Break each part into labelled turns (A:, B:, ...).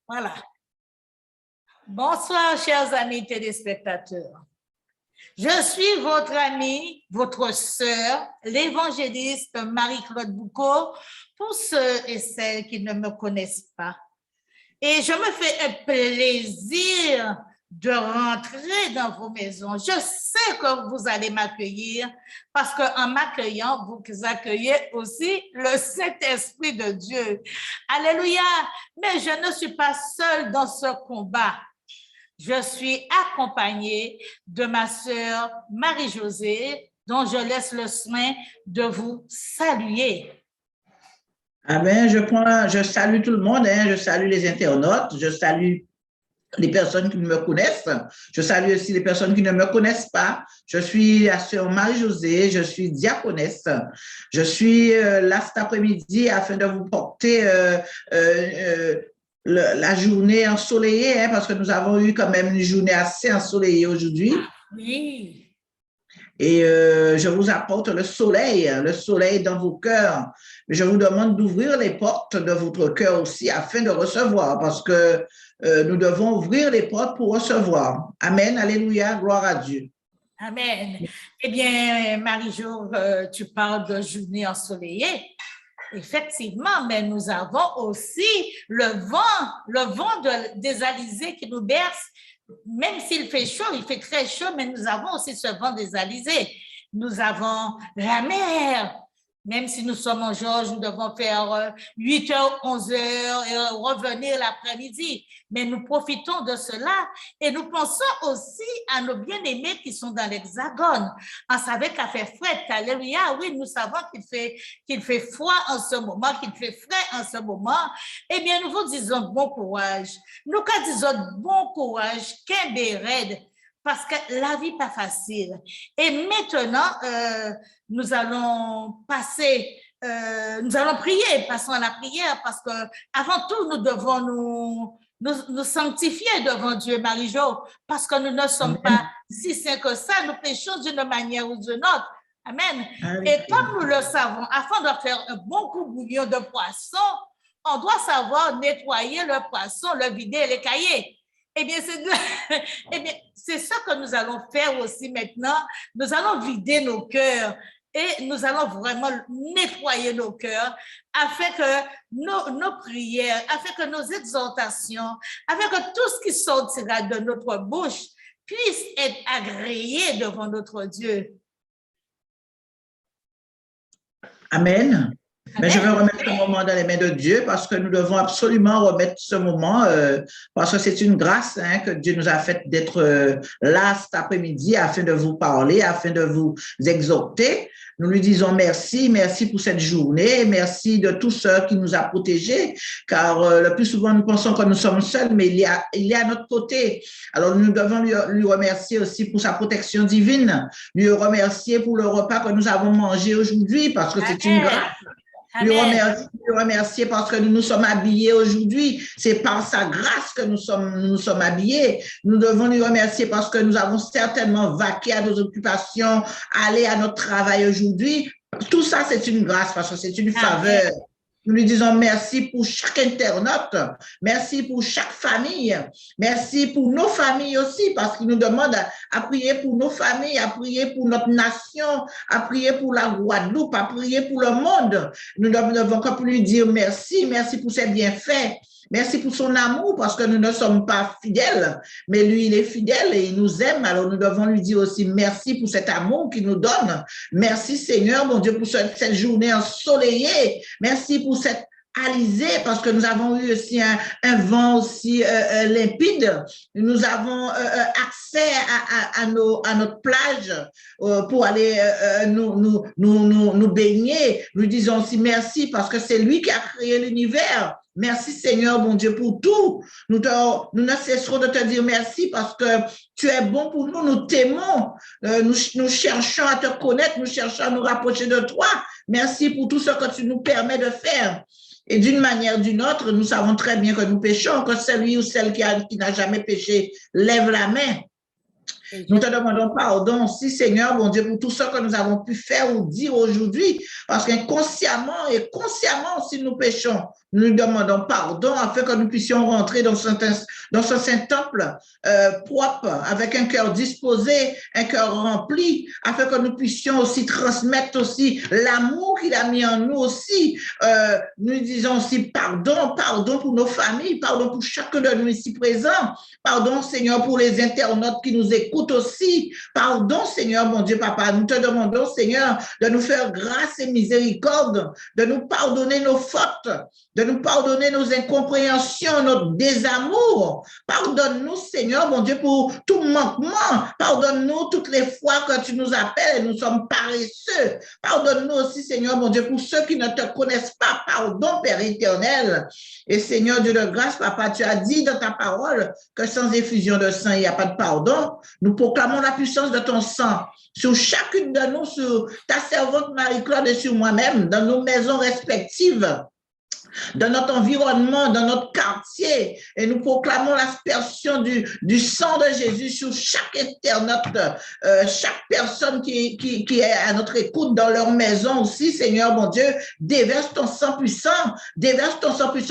A: Voilà. Bonsoir, chers amis téléspectateurs. Je suis votre amie, votre sœur, l'évangéliste Marie-Claude Boucault, pour ceux et celles qui ne me connaissent pas. Et je me fais un plaisir de rentrer dans vos maisons. Je sais que vous allez m'accueillir parce qu'en m'accueillant, vous accueillez aussi le Saint-Esprit de Dieu. Alléluia! Mais je ne suis pas seule dans ce combat. Je suis accompagnée de ma sœur Marie-Josée, dont je laisse le soin de vous saluer.
B: Amen. Je salue tout le monde, hein. Je salue les internautes, je salue les personnes qui me connaissent. Je salue aussi les personnes qui ne me connaissent pas. Je suis la sœur Marie-Josée, je suis diaconesse. Je suis là cet après-midi afin de vous porter la journée ensoleillée, hein, parce que nous avons eu quand même une journée assez ensoleillée aujourd'hui.
A: Oui.
B: Et je vous apporte le soleil dans vos cœurs. Mais je vous demande d'ouvrir les portes de votre cœur aussi afin de recevoir, parce que nous devons ouvrir les portes pour recevoir. Amen, alléluia, gloire à Dieu.
A: Amen. Eh bien, Marie-Jo, tu parles de journée ensoleillée. Effectivement, mais nous avons aussi le vent des alizés qui nous berce. Même s'il fait chaud, il fait très chaud, mais nous avons aussi ce vent des alizés. Nous avons la mer. Même si nous sommes en Georges, nous devons faire 8 heures, 11 heures et revenir l'après-midi. Mais nous profitons de cela et nous pensons aussi à nos bien-aimés qui sont dans l'Hexagone. On savait qu'il fait frais, alléluia. Oui, nous savons qu'il fait froid en ce moment, qu'il fait frais en ce moment. Eh bien, nous vous disons bon courage. Nous disons bon courage, qu'un raide, parce que la vie n'est pas facile. Et maintenant, nous allons prier, passons à la prière, parce que avant tout, nous devons nous sanctifier devant Dieu, Marie-Jo, parce que nous ne sommes pas si saints que ça, nous péchons d'une manière ou d'une autre. Amen. Et comme nous le savons, afin de faire un bon coup bouillon de poisson, on doit savoir nettoyer le poisson, le vider et l'écailler. Eh bien, c'est ce que nous allons faire aussi maintenant. Nous allons vider nos cœurs et nous allons vraiment nettoyer nos cœurs afin que nos prières, afin que nos exhortations, afin que tout ce qui sortira de notre bouche puisse être agréé devant notre Dieu.
B: Amen. Mais je vais remettre ce moment dans les mains de Dieu parce que nous devons absolument remettre ce moment parce que c'est une grâce, hein, que Dieu nous a faite d'être là cet après-midi afin de vous parler, afin de vous exhorter. Nous lui disons merci, merci pour cette journée, merci de tout ce qui nous a protégés, car le plus souvent nous pensons que nous sommes seuls, mais il est à notre côté. Alors nous devons lui remercier aussi pour sa protection divine, lui remercier pour le repas que nous avons mangé aujourd'hui parce que c'est une grâce. Lui remercier parce que nous nous sommes habillés aujourd'hui. C'est par sa grâce que nous sommes habillés. Nous devons lui remercier parce que nous avons certainement vaqué à nos occupations, aller à notre travail aujourd'hui. Tout ça, c'est une grâce parce que c'est une faveur. Nous lui disons merci pour chaque internaute, merci pour chaque famille, merci pour nos familles aussi, parce qu'il nous demande à prier pour nos familles, à prier pour notre nation, à prier pour la Guadeloupe, à prier pour le monde. Nous ne devons que lui dire merci, merci pour ses bienfaits. Merci pour son amour, parce que nous ne sommes pas fidèles, mais lui, il est fidèle et il nous aime. Alors, nous devons lui dire aussi merci pour cet amour qu'il nous donne. Merci, Seigneur, mon Dieu, pour cette journée ensoleillée. Merci pour cette alizé, parce que nous avons eu aussi un vent aussi limpide. Nous avons accès à notre plage pour aller nous baigner. Nous disons aussi merci parce que c'est lui qui a créé l'univers. Merci Seigneur, mon Dieu, pour tout. Nous ne cesserons de te dire merci parce que tu es bon pour nous, nous t'aimons. Nous cherchons à te connaître, nous cherchons à nous rapprocher de toi. Merci pour tout ce que tu nous permets de faire. Et d'une manière ou d'une autre, nous savons très bien que nous péchons, que celui ou celle qui n'a jamais péché lève la main. Nous te demandons pardon aussi, Seigneur, mon Dieu, pour tout ce que nous avons pu faire ou dire aujourd'hui, parce qu'inconsciemment et consciemment, si nous péchons, Nous lui demandons pardon afin que nous puissions rentrer dans ce Saint-Temple propre, avec un cœur disposé, un cœur rempli, afin que nous puissions aussi transmettre aussi l'amour qu'il a mis en nous aussi. Nous disons aussi pardon pour nos familles, pardon pour chacun de nous ici présents, pardon Seigneur pour les internautes qui nous écoutent aussi, pardon Seigneur mon Dieu Papa, nous te demandons Seigneur de nous faire grâce et miséricorde, de nous pardonner nos fautes, de nous pardonner nos incompréhensions, notre désamour. Pardonne-nous, Seigneur, mon Dieu, pour tout manquement. Pardonne-nous toutes les fois que tu nous appelles et nous sommes paresseux. Pardonne-nous aussi, Seigneur, mon Dieu, pour ceux qui ne te connaissent pas. Pardon, Père éternel. Et Seigneur Dieu de grâce, Papa, tu as dit dans ta parole que sans effusion de sang, il n'y a pas de pardon. Nous proclamons la puissance de ton sang sur chacune de nous, sur ta servante Marie-Claude et sur moi-même, dans nos maisons respectives, dans notre environnement, dans notre quartier, et nous proclamons l'aspersion du sang de Jésus sur chaque internaute, chaque personne qui est à notre écoute dans leur maison aussi, Seigneur mon Dieu, déverse ton sang puissant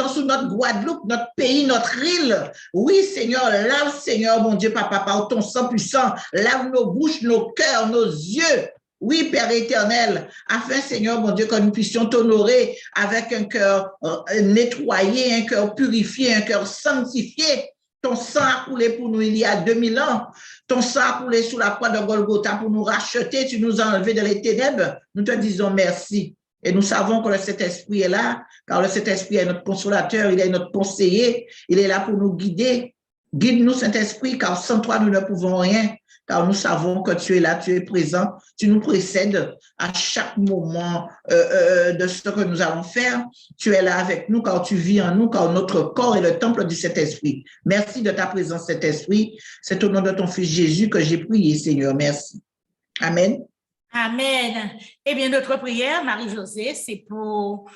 B: sur notre Guadeloupe, notre pays, notre île. Oui, Seigneur, lave, Seigneur mon Dieu, Papa, par ton sang puissant, lave nos bouches, nos cœurs, nos yeux. Oui, Père éternel, afin, Seigneur, mon Dieu, que nous puissions t'honorer avec un cœur nettoyé, un cœur purifié, un cœur sanctifié. Ton sang a coulé pour nous il y a 2000 ans. Ton sang a coulé sous la croix de Golgotha pour nous racheter. Tu nous as enlevés de les ténèbres. Nous te disons merci. Et nous savons que le Saint-Esprit est là, car le Saint-Esprit est notre consolateur, il est notre conseiller, il est là pour nous guider. Guide-nous, Saint-Esprit, car sans toi, nous ne pouvons rien. Car nous savons que tu es là, tu es présent, tu nous précèdes à chaque moment de ce que nous allons faire. Tu es là avec nous, car tu vis en nous, car notre corps est le temple du Saint-Esprit. Merci de ta présence, Saint-Esprit. C'est au nom de ton Fils Jésus que j'ai prié, Seigneur. Merci. Amen.
A: Amen. Eh bien, notre prière, Marie-Josée, c'est pour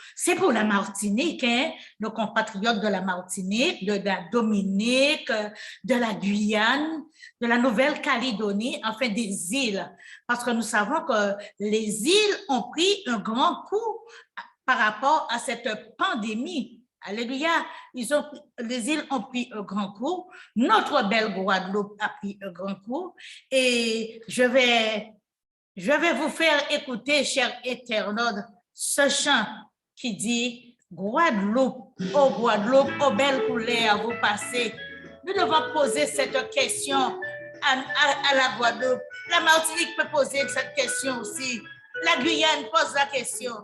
A: la Martinique, hein, nos compatriotes de la Martinique, de la Dominique, de la Guyane, de la Nouvelle-Calédonie, enfin des îles. Parce que nous savons que les îles ont pris un grand coup par rapport à cette pandémie. Alléluia. Les îles ont pris un grand coup. Notre belle Guadeloupe a pris un grand coup. Et je vais vous faire écouter, chers internautes, ce chant qui dit « Guadeloupe, ô belle couleur, vous passez ». Nous devons poser cette question à la Guadeloupe. La Martinique peut poser cette question aussi. La Guyane pose la question.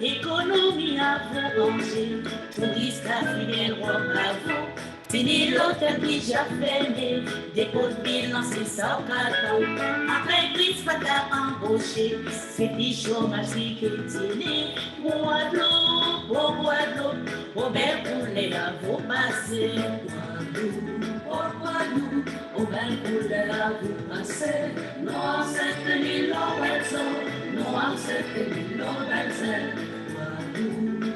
C: Économie à vous manger, touristes à fidèle robe à vous. Fini l'hôtel déjà fermé, dépôt de bilan c'est ça carton. Après crise pas t'as embauché, c'est des chômage qui dîner. Guadeloupe, oh belle poulet à vous passer. Guadeloupe, oh belle poulet à vous passer. Non, c'est que l'île au Belzon, non, c'est que l'île au Belzon.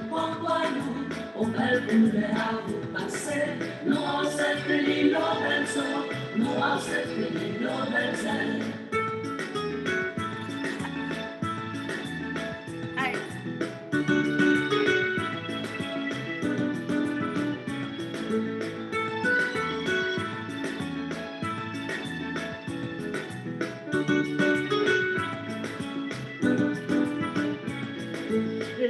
C: Guadeloupe, oh belle poulet à vous passer. Non, c'est que l'île au Belzon, non, c'est que l'île au Belzon.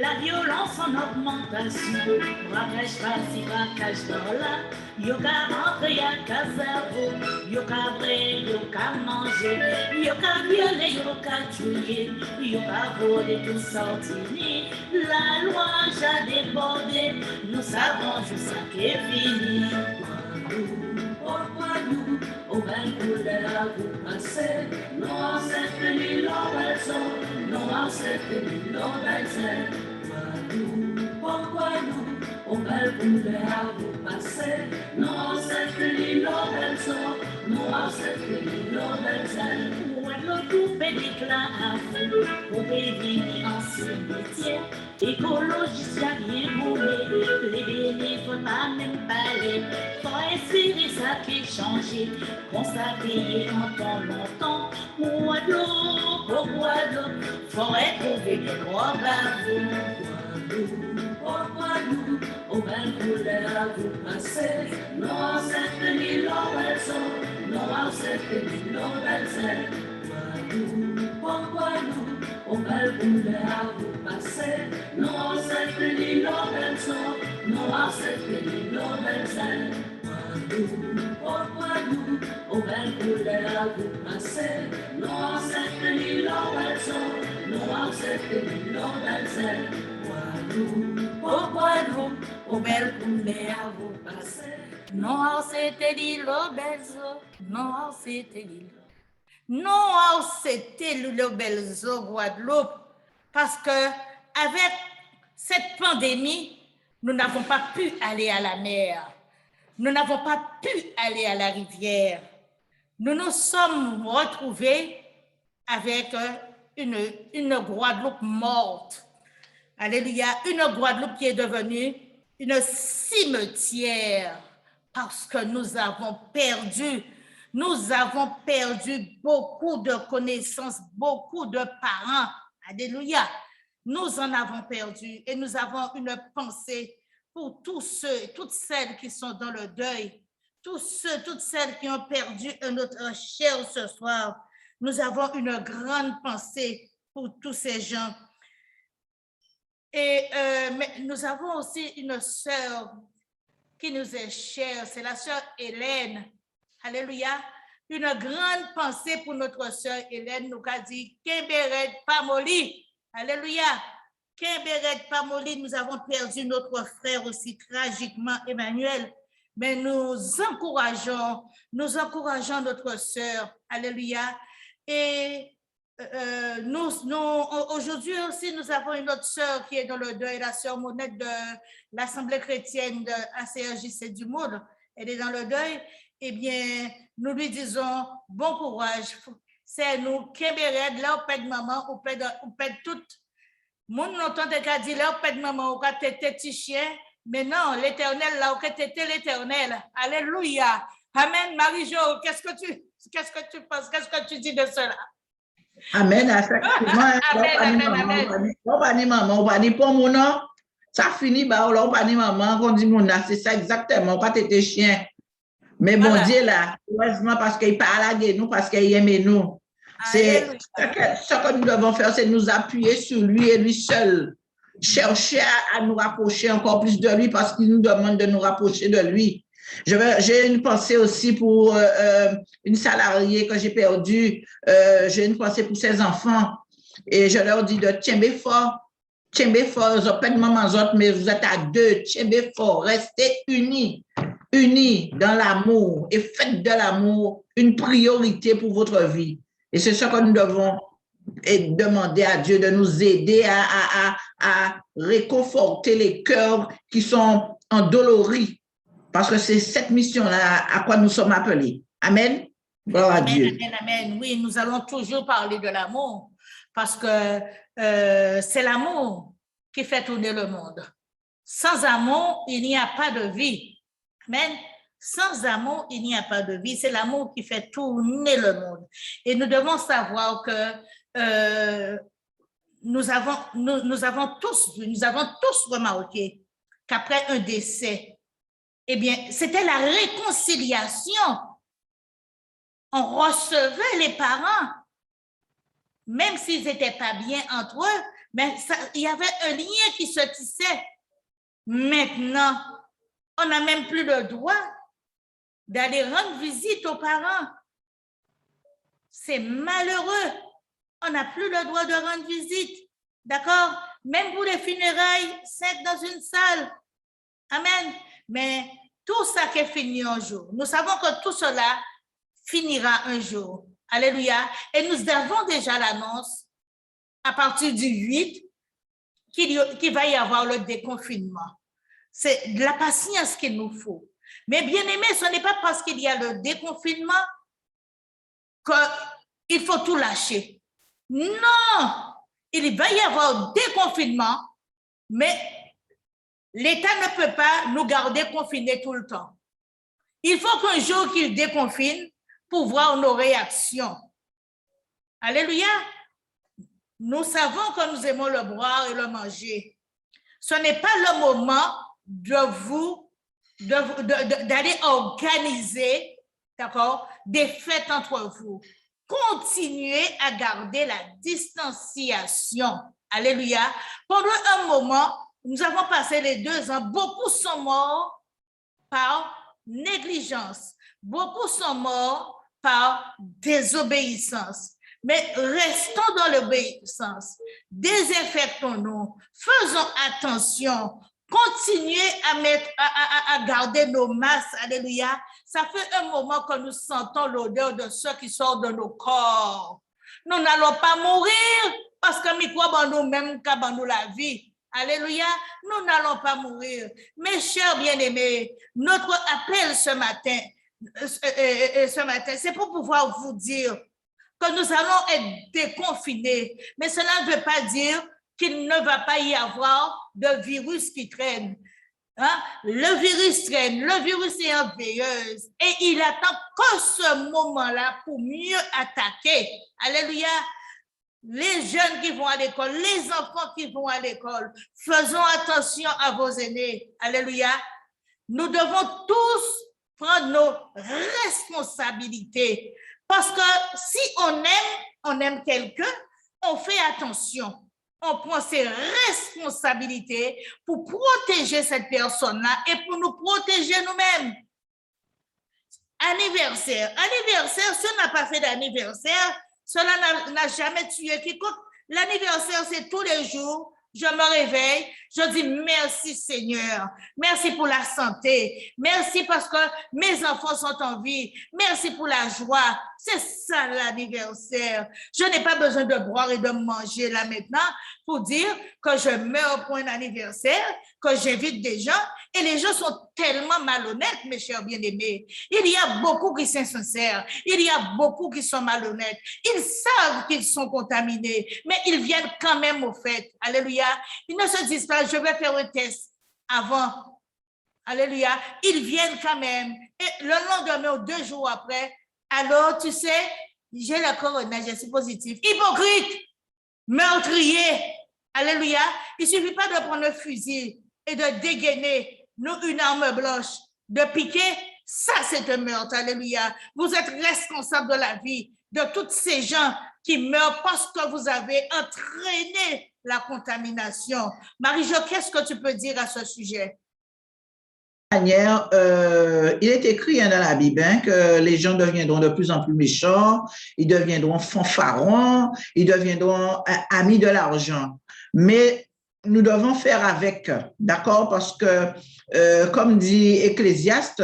C: La violence en augmentation, braquage pas-ci, braquage par-là. Yo ka rentre, y'a ka cerveau, yo ka vrai, yo ka manger, yo ka violer, yo ka tuer, yo ka voler tout sortini. La loi a débordé, nous savons juste ça qui est fini. Guadeloupe, au bel couleur vous passez, non c'est que l'île au Belzon, non c'est que l'île au Belzon. Guadeloupe, au bel couleur vous passez, non c'est que l'île au Belzon, non c'est que l'île au Belzon. Guadeloupe déclare à vous, pour prévenir en cimetière, écologiste y'a rien boulé, les bénéfices pas même parler, faut espérer ça qui changé, constater en temps longtemps, Guadeloupe, oh Guadeloupe, faut trouver des droits à vous, Guadeloupe, oh belle couleur vous passez, non c'est ni l'oiseau, non c'est ni l'oiseau. Guadeloupe, oh belle couleur vous passez, non c'est ni l'oiseau, non c'est ni l'oiseau. Guadeloupe, oh belle couleur vous passez, non c'est ni l'oiseau, non c'est ni l'oiseau. Oh Guadeloupe, oh belle couleur vous passez, non c'était l'île Belzo, non c'était l'île.
A: Non, c'était le Belzo Guadeloupe, parce que avec cette pandémie, nous n'avons pas pu aller à la mer, nous n'avons pas pu aller à la rivière. Nous nous sommes retrouvés avec une Guadeloupe morte. Alléluia, une Guadeloupe qui est devenue une cimetière parce que nous avons perdu beaucoup de connaissances, beaucoup de parents. Alléluia. Nous en avons perdu et nous avons une pensée pour tous ceux, toutes celles qui sont dans le deuil, toutes celles qui ont perdu un autre cher ce soir. Nous avons une grande pensée pour tous ces gens. Et mais nous avons aussi une sœur qui nous est chère, c'est la sœur Hélène. Alléluia. Une grande pensée pour notre sœur Hélène, nous a dit Kemberet Pamoli. Alléluia. Kemberet Pamoli, nous avons perdu notre frère aussi tragiquement, Emmanuel. Mais nous encourageons notre sœur. Alléluia. Et aujourd'hui aussi, nous avons une autre sœur qui est dans le deuil, la sœur Monette de l'Assemblée chrétienne de ACRJC du Monde. Elle est dans le deuil. Eh bien, nous lui disons bon courage. C'est nous, Kemberet, là, au père de maman, au père de tout. Mon entend qu'à dire là, au père de maman, au cas de petit chien. Mais non, l'Éternel, là, au cas de l'Éternel. Alléluia. Amen. Marie-Jo, qu'est-ce que tu penses? Qu'est-ce que tu dis de cela?
B: Amen, effectivement.
A: Amen.
B: On va dire maman, on va dire pour mon nom. Ça finit, on va dire maman, on dit mon nom, c'est ça exactement, quand tu étais chien. Mais bon Dieu, là, heureusement, parce qu'il parle à nous, parce qu'il aime nous. C'est ce que nous devons faire, c'est nous appuyer sur lui et lui seul. Chercher à nous rapprocher encore plus de lui, parce qu'il nous demande de nous rapprocher de lui. J'ai une pensée aussi pour une salariée que j'ai perdue. J'ai une pensée pour ses enfants. Et je leur dis de tiens fort. Tiens fort, vous n'avez pas de maman, mais vous êtes à deux. Tiens fort, restez unis. Unis dans l'amour et faites de l'amour une priorité pour votre vie. Et c'est ce que nous devons demander à Dieu de nous aider à réconforter les cœurs qui sont endoloris. Parce que c'est cette mission-là à quoi nous sommes appelés. Amen. Gloire à Dieu.
A: Amen, amen. Oui, nous allons toujours parler de l'amour parce que c'est l'amour qui fait tourner le monde. Sans amour, il n'y a pas de vie. Amen. Sans amour, il n'y a pas de vie. C'est l'amour qui fait tourner le monde. Et nous devons savoir que nous avons tous remarqué qu'après un décès, eh bien, c'était la réconciliation. On recevait les parents, même s'ils n'étaient pas bien entre eux, mais il y avait un lien qui se tissait. Maintenant, on n'a même plus le droit d'aller rendre visite aux parents. C'est malheureux. On n'a plus le droit de rendre visite. D'accord? Même pour les funérailles, c'est dans une salle. Amen. Mais tout ça qui est fini un jour. Nous savons que tout cela finira un jour. Alléluia. Et nous avons déjà l'annonce à partir du 8 qu'il va y avoir le déconfinement. C'est de la patience qu'il nous faut. Mais bien aimé, ce n'est pas parce qu'il y a le déconfinement que il faut tout lâcher. Non, il va y avoir des confinements, mais l'État ne peut pas nous garder confinés tout le temps. Il faut qu'un jour qu'il déconfine pour voir nos réactions. Alléluia. Nous savons que nous aimons le boire et le manger. Ce n'est pas le moment d'aller organiser, d'accord, des fêtes entre vous. Continuez à garder la distanciation. Alléluia. Pendant un moment, nous avons passé les 2 ans, beaucoup sont morts par négligence. Beaucoup sont morts par désobéissance. Mais restons dans l'obéissance. Désinfectons-nous. Faisons attention. Continuez à garder nos masques. Alléluia. Ça fait un moment que nous sentons l'odeur de ce qui sort de nos corps. Nous n'allons pas mourir parce que microbes en nous-mêmes qu'à nous la vie. Alléluia. Nous n'allons pas mourir. Mes chers bien-aimés, notre appel ce matin, c'est pour pouvoir vous dire que nous allons être déconfinés. Mais cela ne veut pas dire qu'il ne va pas y avoir de virus qui traîne. Hein? Le virus traîne, le virus est en veilleuse et il attend que ce moment-là pour mieux attaquer. Alléluia. Les jeunes qui vont à l'école, les enfants qui vont à l'école, faisons attention à vos aînés. Alléluia. Nous devons tous prendre nos responsabilités. Parce que si on aime quelqu'un, on fait attention. On prend ses responsabilités pour protéger cette personne-là et pour nous protéger nous-mêmes. Anniversaire, si on n'a pas fait d'anniversaire, cela n'a jamais tué quiconque. L'anniversaire, c'est tous les jours. Je me réveille, je dis merci Seigneur, merci pour la santé, merci parce que mes enfants sont en vie, merci pour la joie. C'est ça l'anniversaire. Je n'ai pas besoin de boire et de manger là maintenant pour dire que je meurs pour un anniversaire, que j'invite des gens et les gens sont tellement malhonnêtes, mes chers bien-aimés. Il y a beaucoup qui sont sincères, il y a beaucoup qui sont malhonnêtes. Ils savent qu'ils sont contaminés, mais ils viennent quand même aux fêtes. Alléluia. Ils ne se disent pas, je vais faire un test avant. Alléluia. Ils viennent quand même. Et le lendemain ou 2 jours après, alors, tu sais, j'ai le corona, je suis positif. Hypocrite, meurtrier. Alléluia. Il ne suffit pas de prendre un fusil et de dégainer une arme blanche, de piquer. Ça, c'est un meurtre. Alléluia. Vous êtes responsable de la vie de tous ces gens qui meurent parce que vous avez entraîné la contamination. Marie-Jo, qu'est-ce que tu peux dire à ce sujet?
B: Manière, il est écrit dans la Bible que les gens deviendront de plus en plus méchants, ils deviendront fanfarons, ils deviendront amis de l'argent. Mais nous devons faire avec, d'accord? Parce que, comme dit Ecclésiaste,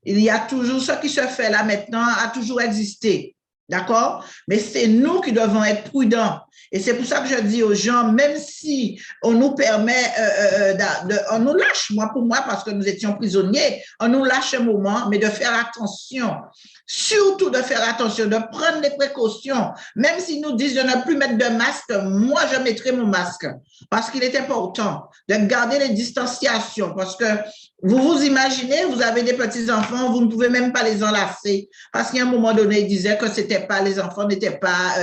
B: il y a toujours ce qui se fait là maintenant a toujours existé. D'accord? Mais c'est nous qui devons être prudents. Et c'est pour ça que je dis aux gens, même si on nous permet, on nous lâche, pour moi, parce que nous étions prisonniers, on nous lâche un moment, mais de faire attention. Surtout de faire attention, de prendre des précautions. Même s'ils nous disent de ne plus mettre de masque, moi, je mettrai mon masque. Parce qu'il est important de garder les distanciations. Parce que vous vous imaginez, vous avez des petits-enfants, vous ne pouvez même pas les enlacer. Parce qu'à un moment donné, ils disaient que les enfants n'étaient pas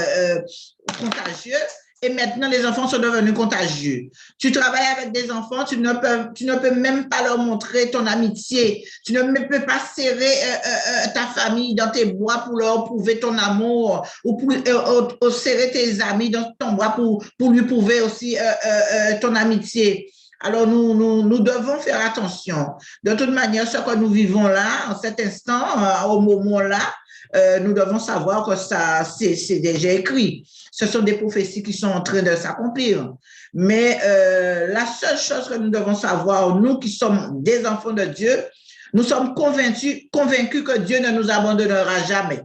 B: contagieux. Et maintenant, les enfants sont devenus contagieux. Tu travailles avec des enfants, tu ne peux même pas leur montrer ton amitié. Tu ne peux pas serrer ta famille dans tes bras pour leur prouver ton amour ou pour serrer tes amis dans ton bras pour lui prouver aussi ton amitié. Alors, nous devons faire attention. De toute manière, ce que nous vivons là, en cet instant, au moment-là, nous devons savoir que ça, c'est déjà écrit. Ce sont des prophéties qui sont en train de s'accomplir. Mais la seule chose que nous devons savoir, nous qui sommes des enfants de Dieu, nous sommes convaincus que Dieu ne nous abandonnera jamais.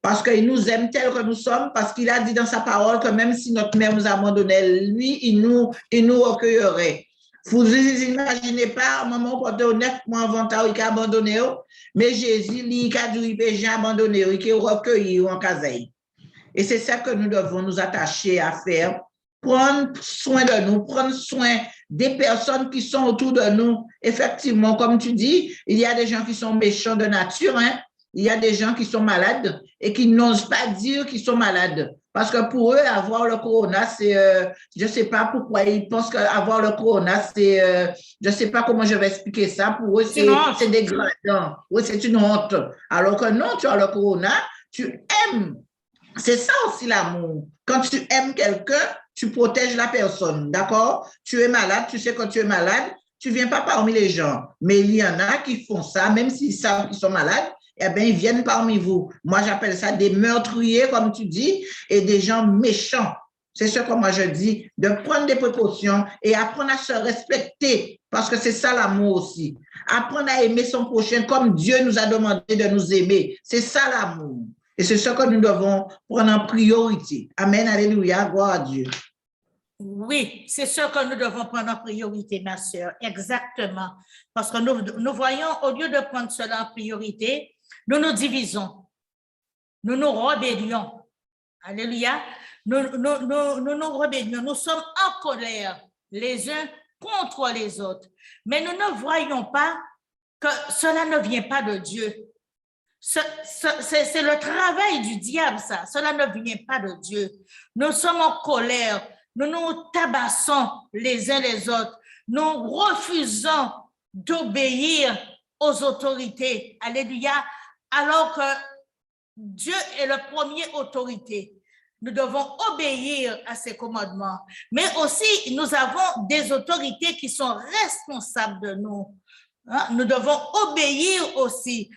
B: Parce qu'il nous aime tel que nous sommes, parce qu'il a dit dans sa parole que même si notre mère nous abandonnait, lui, il nous recueillerait. Vous imaginez pas, au moment où on est 9 mois avant, il a abandonné, mais Jésus, il a dit, il a abandonné, il a recueilli en casaille. Et c'est ça que nous devons nous attacher à faire, prendre soin de nous, prendre soin des personnes qui sont autour de nous. Effectivement, comme tu dis, il y a des gens qui sont méchants de nature, hein? Il y a des gens qui sont malades et qui n'osent pas dire qu'ils sont malades. Parce que pour eux, avoir le corona, c'est, je ne sais pas pourquoi ils pensent qu'avoir le corona, c'est, je ne sais pas comment je vais expliquer ça. Pour eux, c'est dégradant. Oui, c'est une honte. Alors que non, tu as le corona, tu aimes. C'est ça aussi l'amour. Quand tu aimes quelqu'un, tu protèges la personne, d'accord? Tu es malade, tu sais que tu es malade, tu ne viens pas parmi les gens. Mais il y en a qui font ça, même s'ils savent qu'ils sont malades, eh bien, ils viennent parmi vous. Moi, j'appelle ça des meurtriers, comme tu dis, et des gens méchants. C'est ce que moi je dis, de prendre des précautions et apprendre à se respecter, parce que c'est ça l'amour aussi. Apprendre à aimer son prochain comme Dieu nous a demandé de nous aimer. C'est ça l'amour. Et c'est ce que nous devons prendre en priorité. Amen, alléluia, gloire à Dieu.
A: Oui, c'est ce que nous devons prendre en priorité, ma sœur, exactement. Parce que nous voyons, au lieu de prendre cela en priorité, nous nous divisons, nous nous rébellions. Alléluia. Nous rébellions, nous sommes en colère les uns contre les autres. Mais nous ne voyons pas que cela ne vient pas de Dieu. C'est le travail du diable, ça. Cela ne vient pas de Dieu. Nous sommes en colère. Nous nous tabassons les uns les autres. Nous refusons d'obéir aux autorités. Alléluia. Alors que Dieu est le premier autorité. Nous devons obéir à ses commandements. Mais aussi, nous avons des autorités qui sont responsables de nous. Nous devons obéir aussi.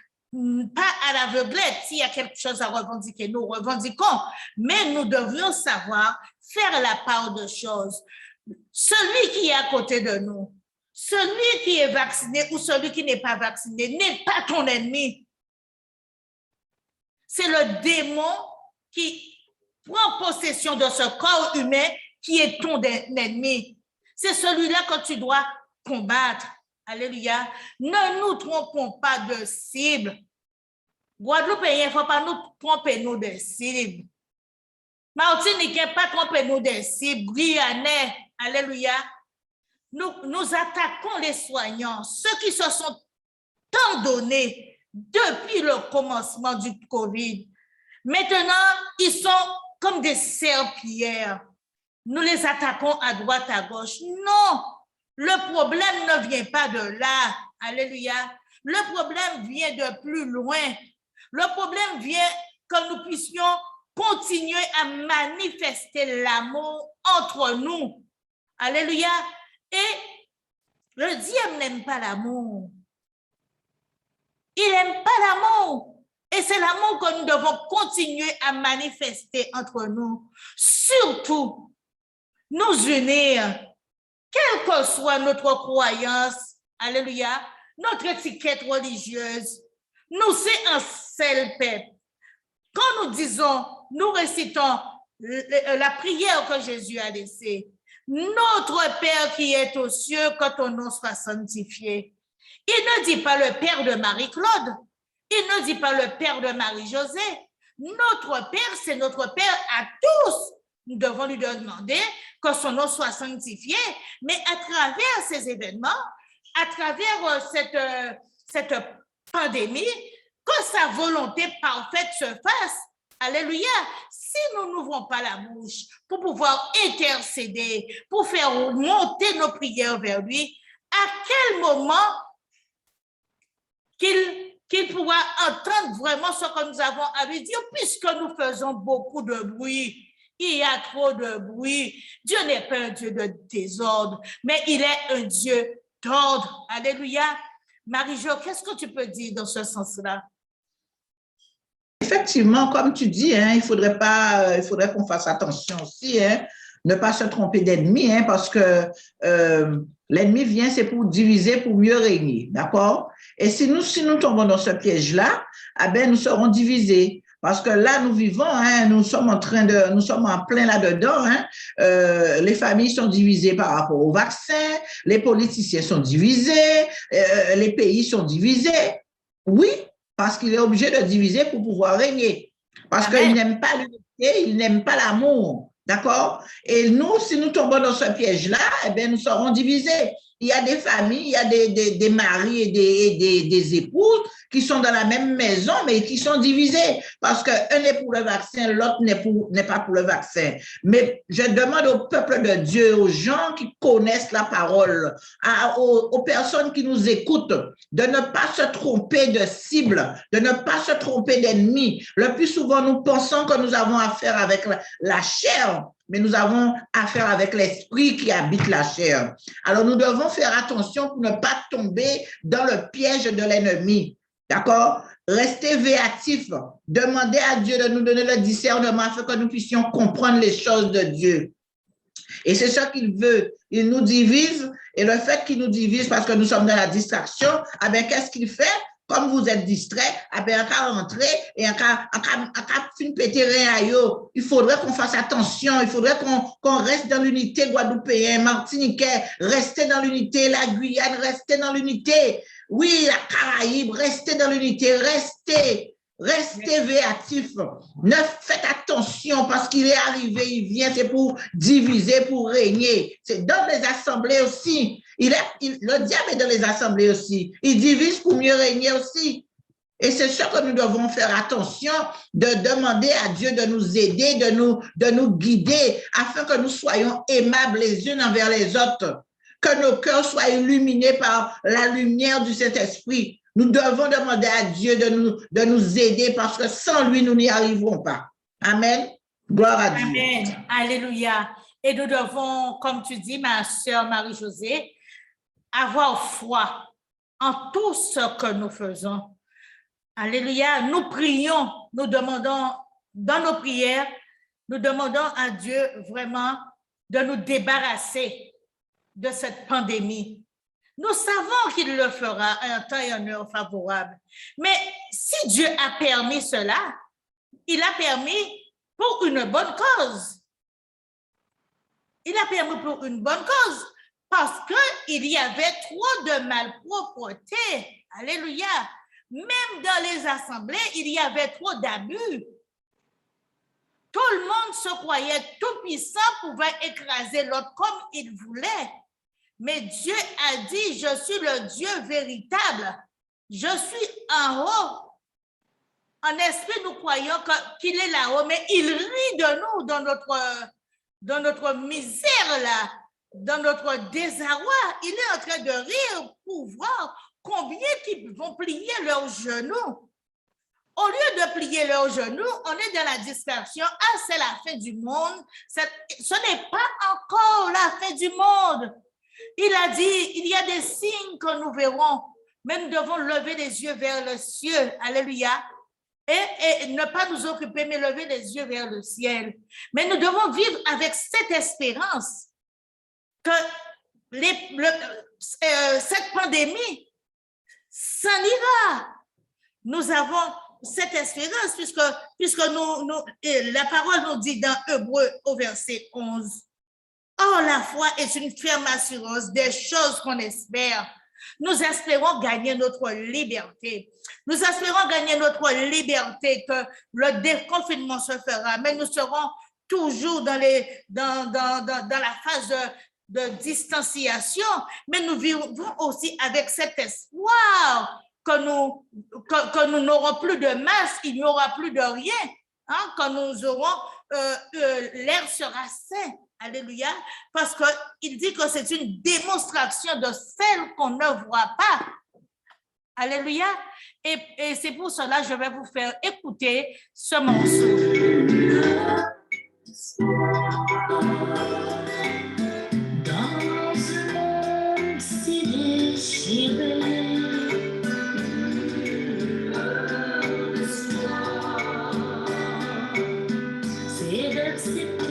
A: Pas à l'aveuglette, s'il y a quelque chose à revendiquer, nous revendiquons, mais nous devrions savoir faire la part de choses. Celui qui est à côté de nous, celui qui est vacciné ou celui qui n'est pas vacciné n'est pas ton ennemi. C'est le démon qui prend possession de ce corps humain qui est ton ennemi. C'est celui-là que tu dois combattre. Alléluia. Ne nous trompons pas de cible. Guadeloupéens, il ne faut pas nous tromper nous de cible. Martiniquais, pas tromper nous de cible. Guyanais, alléluia. Nous attaquons les soignants, ceux qui se sont tant donnés depuis le commencement du COVID. Maintenant, ils sont comme des serpillères. Nous les attaquons à droite, à gauche. Non! Le problème ne vient pas de là. Alléluia. Le problème vient de plus loin. Le problème vient que nous puissions continuer à manifester l'amour entre nous. Alléluia. Et le diable n'aime pas l'amour. Il n'aime pas l'amour. Et c'est l'amour que nous devons continuer à manifester entre nous. Surtout, nous unir. Quelle que soit notre croyance, alléluia, notre étiquette religieuse, nous c'est un seul peuple. Quand nous disons, nous récitons la prière que Jésus a laissée, notre Père qui est aux cieux, que ton nom soit sanctifié. Il ne dit pas le Père de Marie-Claude, il ne dit pas le Père de Marie-José. Notre Père, c'est notre Père à tous. Nous devons lui demander que son nom soit sanctifié, mais à travers ces événements, à travers cette pandémie, que sa volonté parfaite se fasse. Alléluia. Si nous n'ouvrons pas la bouche pour pouvoir intercéder, pour faire monter nos prières vers lui, à quel moment qu'il pourra entendre vraiment ce que nous avons à lui dire, puisque nous faisons beaucoup de bruit. Il y a trop de bruit. Dieu n'est pas un Dieu de désordre, mais il est un Dieu d'ordre. Alléluia. Marie-Jo, qu'est-ce que tu peux dire dans ce sens-là?
B: Effectivement, comme tu dis, hein, il faudrait qu'on fasse attention aussi, hein, ne pas se tromper d'ennemi, hein, parce que l'ennemi vient, c'est pour diviser, pour mieux régner, d'accord? Et si nous tombons dans ce piège-là, eh bien, nous serons divisés. Parce que là, nous vivons, hein, nous sommes en plein là-dedans. Hein, les familles sont divisées par rapport au vaccin, les politiciens sont divisés, les pays sont divisés. Oui, parce qu'il est obligé de diviser pour pouvoir régner. Parce qu'il n'aime pas ils n'aiment pas l'amour. D'accord? Et nous, si nous tombons dans ce piège-là, eh bien, nous serons divisés. Il y a des familles, il y a des maris et des épouses qui sont dans la même maison, mais qui sont divisés parce qu'un est pour le vaccin, l'autre n'est pas pour le vaccin. Mais je demande au peuple de Dieu, aux gens qui connaissent la parole, aux personnes qui nous écoutent, de ne pas se tromper de cible, de ne pas se tromper d'ennemi. Le plus souvent, nous pensons que nous avons affaire avec la chair, mais nous avons affaire avec l'esprit qui habite la chair. Alors, nous devons faire attention pour ne pas tomber dans le piège de l'ennemi. D'accord? Restez véatifs. Demandez à Dieu de nous donner le discernement afin que nous puissions comprendre les choses de Dieu. Et c'est ce qu'il veut. Il nous divise, et le fait qu'il nous divise parce que nous sommes dans la distraction, eh bien, qu'est-ce qu'il fait? Comme vous êtes distrait, eh bien, en cas rentrer et en cas péter rien à yo, il faudrait qu'on fasse attention, il faudrait qu'on reste dans l'unité guadeloupéen, martiniquais, rester dans l'unité, la Guyane, rester dans l'unité. Oui, la Caraïbe, restez dans l'unité, restez véatifs. Ne faites attention parce qu'il est arrivé, il vient, c'est pour diviser, pour régner. C'est dans les assemblées aussi. Le diable est dans les assemblées aussi. Il divise pour mieux régner aussi. Et c'est ce que nous devons faire attention, de demander à Dieu de nous aider, de nous guider, afin que nous soyons aimables les uns envers les autres, que nos cœurs soient illuminés par la lumière du Saint-Esprit. Nous devons demander à Dieu de nous aider parce que sans lui, nous n'y arriverons pas. Amen. Gloire à Dieu.
A: Amen. Alléluia. Et nous devons, comme tu dis, ma sœur Marie-Josée, avoir foi en tout ce que nous faisons. Alléluia. Nous prions, nous demandons dans nos prières, nous demandons à Dieu vraiment de nous débarrasser de cette pandémie. Nous savons qu'il le fera à un temps et en heure favorable. Mais si Dieu a permis cela, il a permis pour une bonne cause. Il a permis pour une bonne cause parce qu'il y avait trop de malpropreté. Alléluia. Même dans les assemblées, il y avait trop d'abus. Tout le monde se croyait tout puissant, pouvait écraser l'autre comme il voulait. Mais Dieu a dit, je suis le Dieu véritable. Je suis en haut. En esprit, nous croyons qu'il est là-haut, mais il rit de nous dans notre misère, là, dans notre désarroi. Il est en train de rire pour voir combien ils vont plier leurs genoux. Au lieu de plier leurs genoux, on est dans la distraction. Ah, c'est la fin du monde. Ce n'est pas encore la fin du monde. Il a dit, il y a des signes que nous verrons, mais nous devons lever les yeux vers le ciel. Alléluia. Et ne pas nous occuper, mais lever les yeux vers le ciel. Mais nous devons vivre avec cette espérance que cette pandémie s'en ira. Nous avons cette espérance puisque la parole nous dit dans Hébreux au verset 11. Or, la foi est une ferme assurance des choses qu'on espère. Nous espérons gagner notre liberté. Nous espérons gagner notre liberté, que le déconfinement se fera, mais nous serons toujours dans la phase de distanciation, mais nous vivrons aussi avec cet espoir que nous n'aurons plus de masque, il n'y aura plus de rien, hein, quand nous aurons, l'air sera sain. Alléluia, parce qu'il dit que c'est une démonstration de celle qu'on ne voit pas. Alléluia, et c'est pour cela que je vais vous faire écouter ce morceau.
C: Dans ce monde si déchiré, c'est d'accepter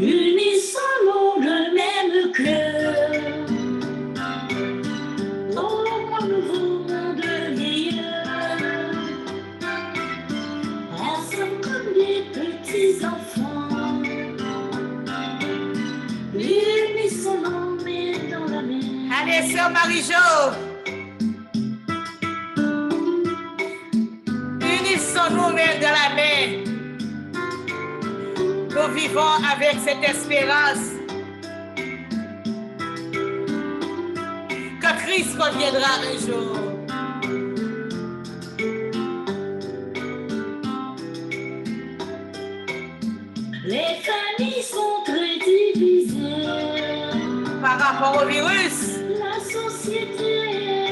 C: unissons-nous le même cœur. les enfants. Unissons nos mains dans la main.
A: Allez, sœur Marie-Jo. Unissons nos mains dans la main. Nous vivons avec cette espérance que Christ reviendra un jour.
C: Les familles sont très divisées.
A: Par rapport au virus,
C: La société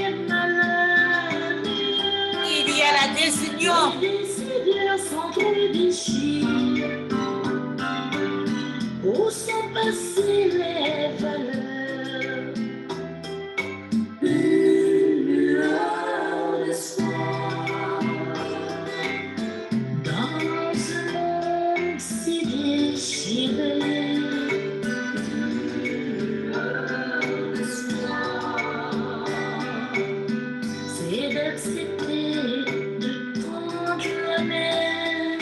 C: est malade.
A: il y a la désunion.
C: Les décideurs sont trop déchirés. Où sont passées les valeurs? Une lueur d'espoir dans un monde si déchiré. Une lueur d'espoir, c'est d'accepter de tendre la main.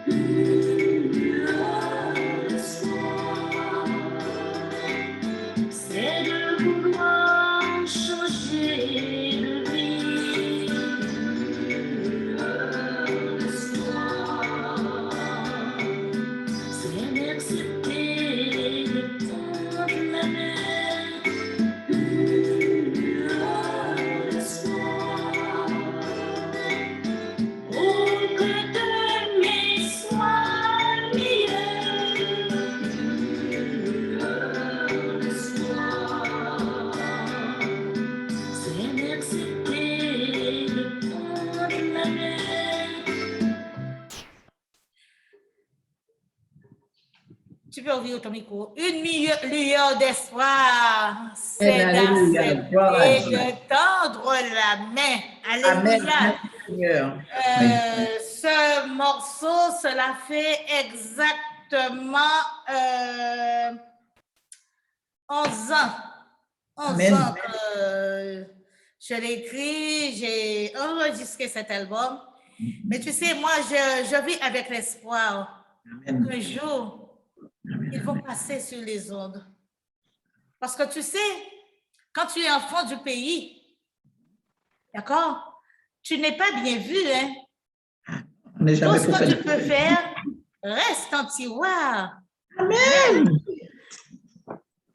C: Une lueur d'espoir, c'est de vouloir changer de vie. Une lueur d'espoir, c'est d'accepter de tendre la main. Une lueur d'espoir, pour que demain soit meilleur. Une lueur d'espoir, c'est d'accepter de tendre la main.
A: Tu peux ouvrir ton micro. Une lueur d'espoir, c'est
B: Alléluia. Gloire à
A: d'accepter
B: Dieu.
A: de tendre la main.
B: Amen.
A: Alléluia.
B: Seigneur.
A: Ce morceau, cela fait exactement 11 ans. 11
B: Amen.
A: ans que je l'ai écrit, j'ai enregistré cet album. Mais tu sais, moi, je vis avec l'espoir
B: Amen.
A: qu'un jour, ils vont passer sur les ondes. Parce que tu sais, quand tu es enfant du pays, d'accord, tu n'es pas bien vu, hein?
B: On n'est
A: Tout
B: jamais
A: ce
B: pour
A: que tu
B: faire.
A: peux faire reste en tiroir.
B: Amen.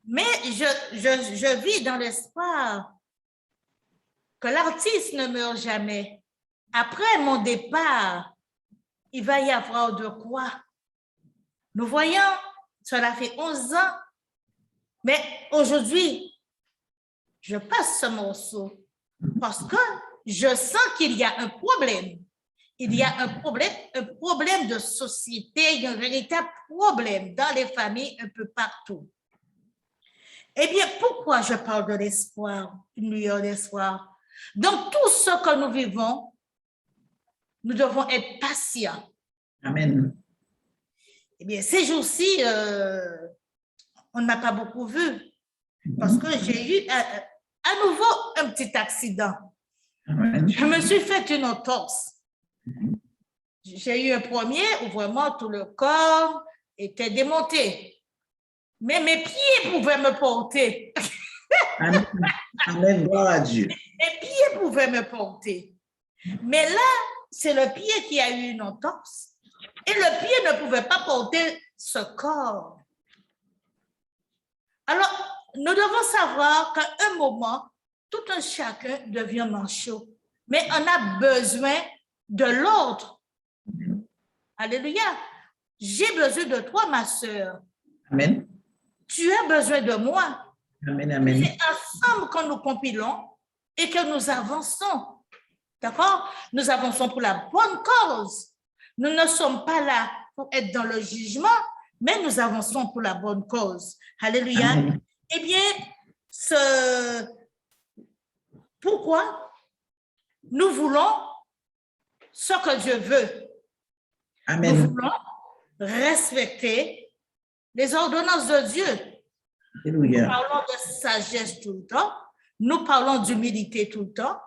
A: Mais je vis dans l'espoir que l'artiste ne meurt jamais. Après mon départ, il va y avoir de quoi. Nous voyons, cela fait 11 ans, mais aujourd'hui, je passe ce morceau parce que je sens qu'il y a un problème. Il y a un problème de société, il y a un véritable problème dans les familles un peu partout. Eh bien, pourquoi je parle de l'espoir, une lueur d'espoir? Dans tout ce que nous vivons, nous devons être patients.
B: Amen.
A: Eh bien, ces jours-ci, on ne m'a pas beaucoup vu parce que j'ai eu à nouveau un petit accident.
B: Amen.
A: Je me suis fait une entorse. J'ai eu un premier où vraiment tout le corps était démonté. Mais mes pieds pouvaient me porter.
B: Amen. Amen. Gloire à Dieu.
A: Mes pieds pouvaient me porter. Mais là, c'est le pied qui a eu une entorse. Et le pied ne pouvait pas porter ce corps. Alors, nous devons savoir qu'à un moment, tout un chacun devient manchot. Mais on a besoin de l'autre. Alléluia. J'ai besoin de toi, ma sœur.
B: Amen.
A: Tu as besoin de moi.
B: Amen. Amen.
A: C'est ensemble que nous compilons et que nous avançons. D'accord? Nous avançons pour la bonne cause. Nous ne sommes pas là pour être dans le jugement, mais nous avançons pour la bonne cause. Alléluia.
B: Amen.
A: Eh bien, pourquoi nous voulons ce que Dieu veut?
B: Amen.
A: Nous voulons respecter les ordonnances de Dieu. Nous
B: Alléluia.
A: parlons de sagesse tout le temps, nous parlons d'humilité tout le temps,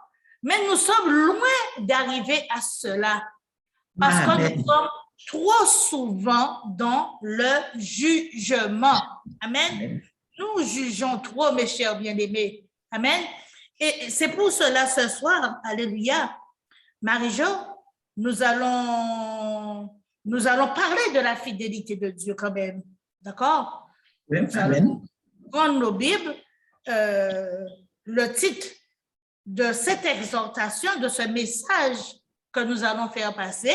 A: mais nous sommes loin d'arriver à cela parce que
B: Amen.
A: nous sommes trop souvent dans le jugement. Amen. Nous jugeons trop, mes chers bien-aimés. Amen. Et c'est pour cela, ce soir, alléluia, Marie-Jo, nous allons parler de la fidélité de Dieu quand même. D'accord?
B: Oui,
A: nous allons prendre nos Bibles. Le titre de cette exhortation, de ce message que nous allons faire passer,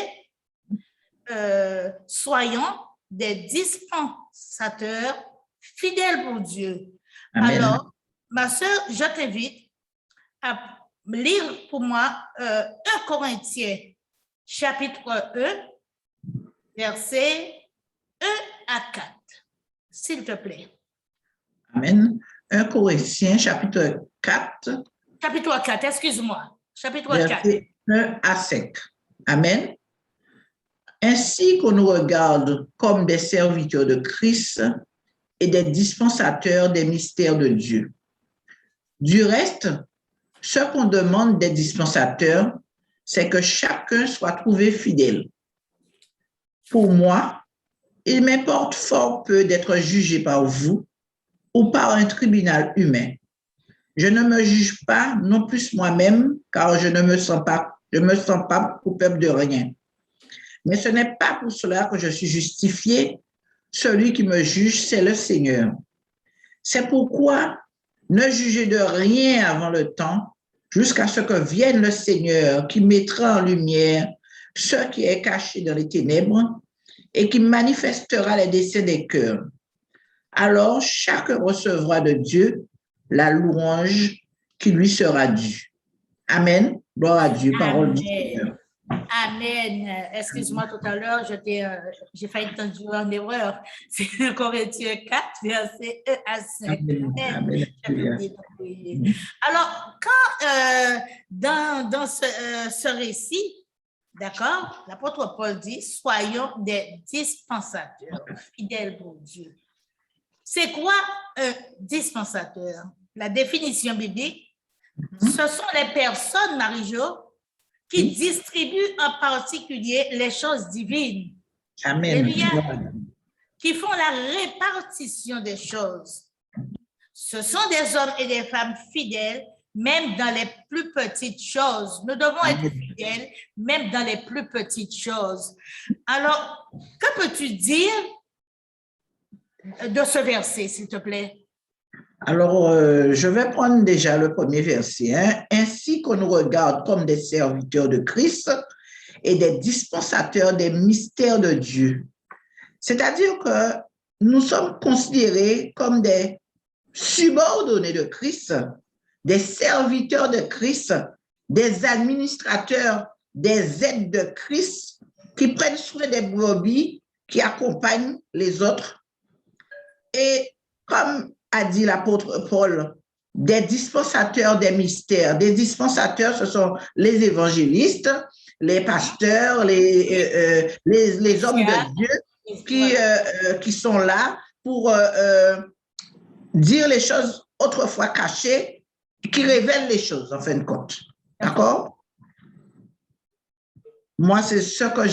A: soyons des dispensateurs fidèles pour Dieu. Amen. Alors, ma sœur, je t'invite à lire pour moi 1 Corinthiens, chapitre 1, versets 1 à 4, s'il te plaît.
B: Amen. 1 Corinthiens, chapitre 4.
A: Chapitre 4, excuse-moi. Chapitre 4.
B: 1 à 5. Amen. Ainsi qu'on nous regarde comme des serviteurs de Christ et des dispensateurs des mystères de Dieu. Du reste, ce qu'on demande des dispensateurs, c'est que chacun soit trouvé fidèle. Pour moi, il m'importe fort peu d'être jugé par vous ou par un tribunal humain. Je ne me juge pas non plus moi-même, car je ne me sens pas coupable de rien. Mais ce n'est pas pour cela que je suis justifié. Celui qui me juge, c'est le Seigneur. C'est pourquoi ne jugez de rien avant le temps, jusqu'à ce que vienne le Seigneur qui mettra en lumière ce qui est caché dans les ténèbres et qui manifestera les desseins des cœurs. Alors, chacun recevra de Dieu la louange qui lui sera due. Amen. Gloire à Dieu. Parole du Seigneur.
A: Amen. Excuse-moi, tout à l'heure, j'ai failli t'induire en erreur. C'est 1 Corinthiens 4, verset 1 à 5. Amen. Amen. Alors, quand dans ce récit, d'accord, l'apôtre Paul dit, soyons des dispensateurs fidèles pour Dieu. C'est quoi un dispensateur? La définition biblique, ce sont les personnes, Marie-Jo, qui distribuent en particulier les choses divines.
B: Amen.
A: Qui font la répartition des choses. Ce sont des hommes et des femmes fidèles, même dans les plus petites choses. Nous devons être fidèles, même dans les plus petites choses. Alors, que peux-tu dire de ce verset, s'il te plaît?
B: Alors, je vais prendre déjà le premier verset. Hein. Ainsi qu'on nous regarde comme des serviteurs de Christ et des dispensateurs des mystères de Dieu. C'est-à-dire que nous sommes considérés comme des subordonnés de Christ, des serviteurs de Christ, des administrateurs, des aides de Christ qui prennent soin des brebis, qui accompagnent les autres. Et comme a dit l'apôtre Paul, des dispensateurs des mystères. Des dispensateurs, ce sont les évangélistes, les pasteurs, les hommes de Dieu qui sont là pour dire les choses autrefois cachées, qui révèlent les choses, en fin de compte. D'accord? Moi, c'est ce que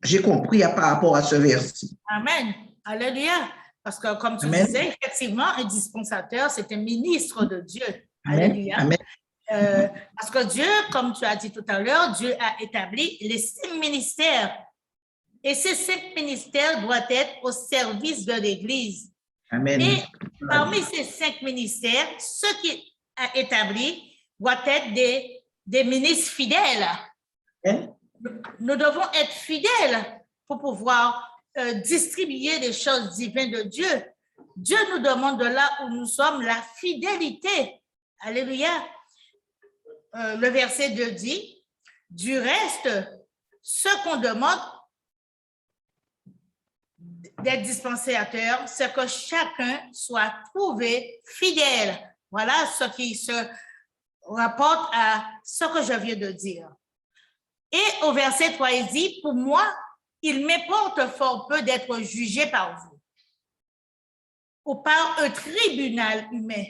B: j'ai compris par rapport à ce verset.
A: Amen. Alléluia. Parce que, comme tu disais, effectivement, un dispensateur, c'est un ministre de Dieu. Alléluia.
B: Amen.
A: Parce que Dieu, comme tu as dit tout à l'heure, Dieu a établi les 5 ministères. Et ces 5 ministères doivent être au service de l'Église.
B: Amen.
A: Et parmi ces 5 ministères, ceux qui a établi doivent être des ministres fidèles. Nous devons être fidèles pour pouvoir distribuer les choses divines de Dieu. Dieu nous demande de là où nous sommes la fidélité. Alléluia. Le verset 2 dit, du reste, ce qu'on demande des dispensateurs, c'est que chacun soit trouvé fidèle. Voilà ce qui se rapporte à ce que je viens de dire. Et au verset 3, il dit, pour moi, il m'importe fort peu d'être jugé par vous ou par un tribunal humain.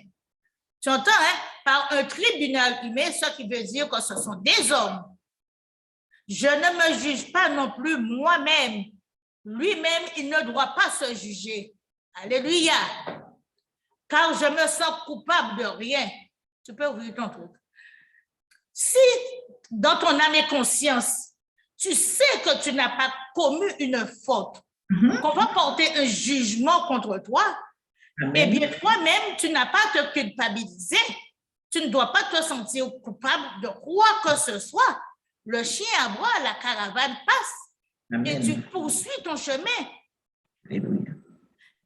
A: Tu entends, hein? Par un tribunal humain, ce qui veut dire que ce sont des hommes. Je ne me juge pas non plus moi-même. Lui-même, il ne doit pas se juger. Alléluia. Car je me sens coupable de rien. Tu peux ouvrir ton truc. Si dans ton âme et conscience, tu sais que tu n'as pas commis une faute, qu'on va porter un jugement contre toi, eh bien, toi-même, tu n'as pas à te culpabiliser. Tu ne dois pas te sentir coupable de quoi que ce soit. Le chien aboie, la caravane passe. Amen. Et tu poursuis ton chemin. Amen.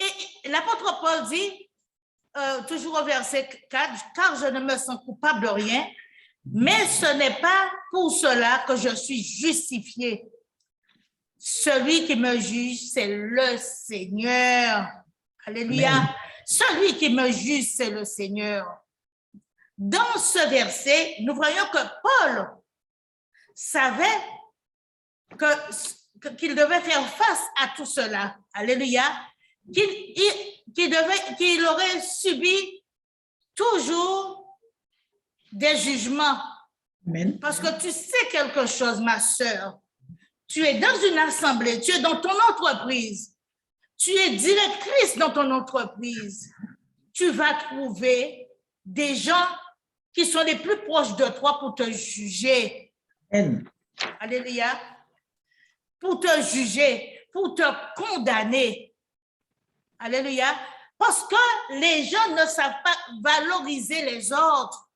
A: Et l'apôtre Paul dit, toujours au verset 4, « Car je ne me sens coupable de rien, mais ce n'est pas pour cela que je suis justifié. Celui qui me juge, c'est le Seigneur. » Alléluia. Amen. Celui qui me juge, c'est le Seigneur. Dans ce verset, nous voyons que Paul savait qu'il devait faire face à tout cela. Alléluia. Qu'il aurait subi toujours des jugements. Amen. Parce que tu sais quelque chose, ma sœur. Tu es dans une assemblée, tu es dans ton entreprise, tu es directrice dans ton entreprise. Tu vas trouver des gens qui sont les plus proches de toi pour te juger. Amen. Alléluia. Pour te juger, pour te condamner. Alléluia. Parce que les gens ne savent pas valoriser les autres.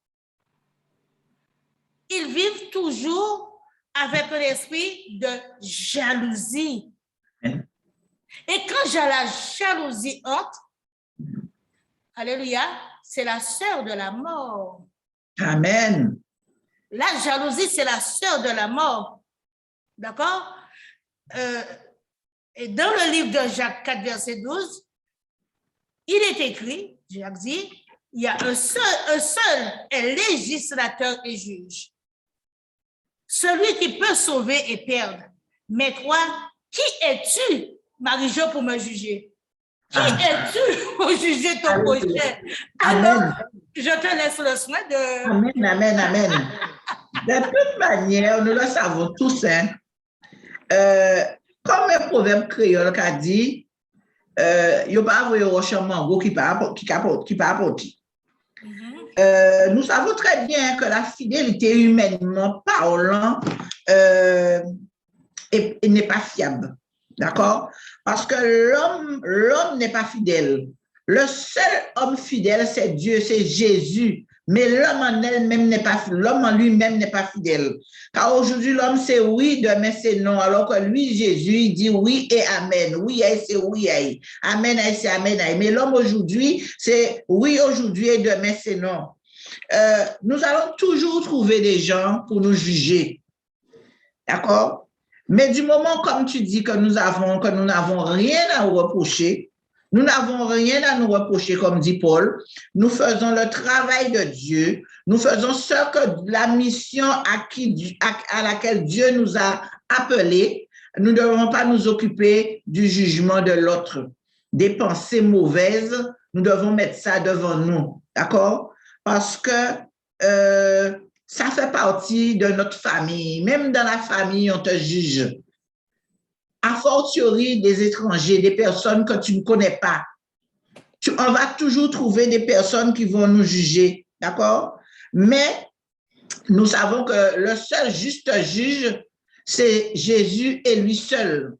A: Ils vivent toujours avec l'esprit de jalousie. Et quand j'ai la jalousie entre, alléluia, c'est la sœur de la mort. Amen. La jalousie, c'est la sœur de la mort. D'accord? Et dans le livre de Jacques 4, verset 12, il est écrit, Jacques dit, il y a un seul est législateur et juge. Celui qui peut sauver et perdre. Mais toi, qui es-tu, Marie-Jo, pour me juger? Qui es-tu pour juger ton prochain? Alors, je te laisse le soin de...
B: Amen, amen, amen. De toute manière, nous le savons tous, hein, comme un proverbe créole qui a dit, il n'y a pas de rocher mango qui peut apporter. Nous savons très bien que la fidélité humainement parlant n'est pas fiable. D'accord? Parce que l'homme n'est pas fidèle. Le seul homme fidèle, c'est Dieu, c'est Jésus. Mais l'homme en elle-même n'est pas, l'homme en lui-même n'est pas fidèle. Car aujourd'hui, l'homme c'est oui, demain c'est non. Alors que lui, Jésus, il dit oui et amen. Oui, c'est oui, amen, c'est amen. Mais l'homme aujourd'hui, c'est oui aujourd'hui et demain c'est non. Nous allons toujours trouver des gens pour nous juger. D'accord? Mais du moment, comme tu dis, que nous n'avons rien à reprocher, nous n'avons rien à nous reprocher, comme dit Paul. Nous faisons le travail de Dieu. Nous faisons ce que la mission à laquelle Dieu nous a appelés. Nous ne devons pas nous occuper du jugement de l'autre. Des pensées mauvaises, nous devons mettre ça devant nous. D'accord? Parce que ça fait partie de notre famille. Même dans la famille, on te juge. A fortiori des étrangers, des personnes que tu ne connais pas. On va toujours trouver des personnes qui vont nous juger, d'accord? Mais nous savons que le seul juste juge, c'est Jésus et lui seul.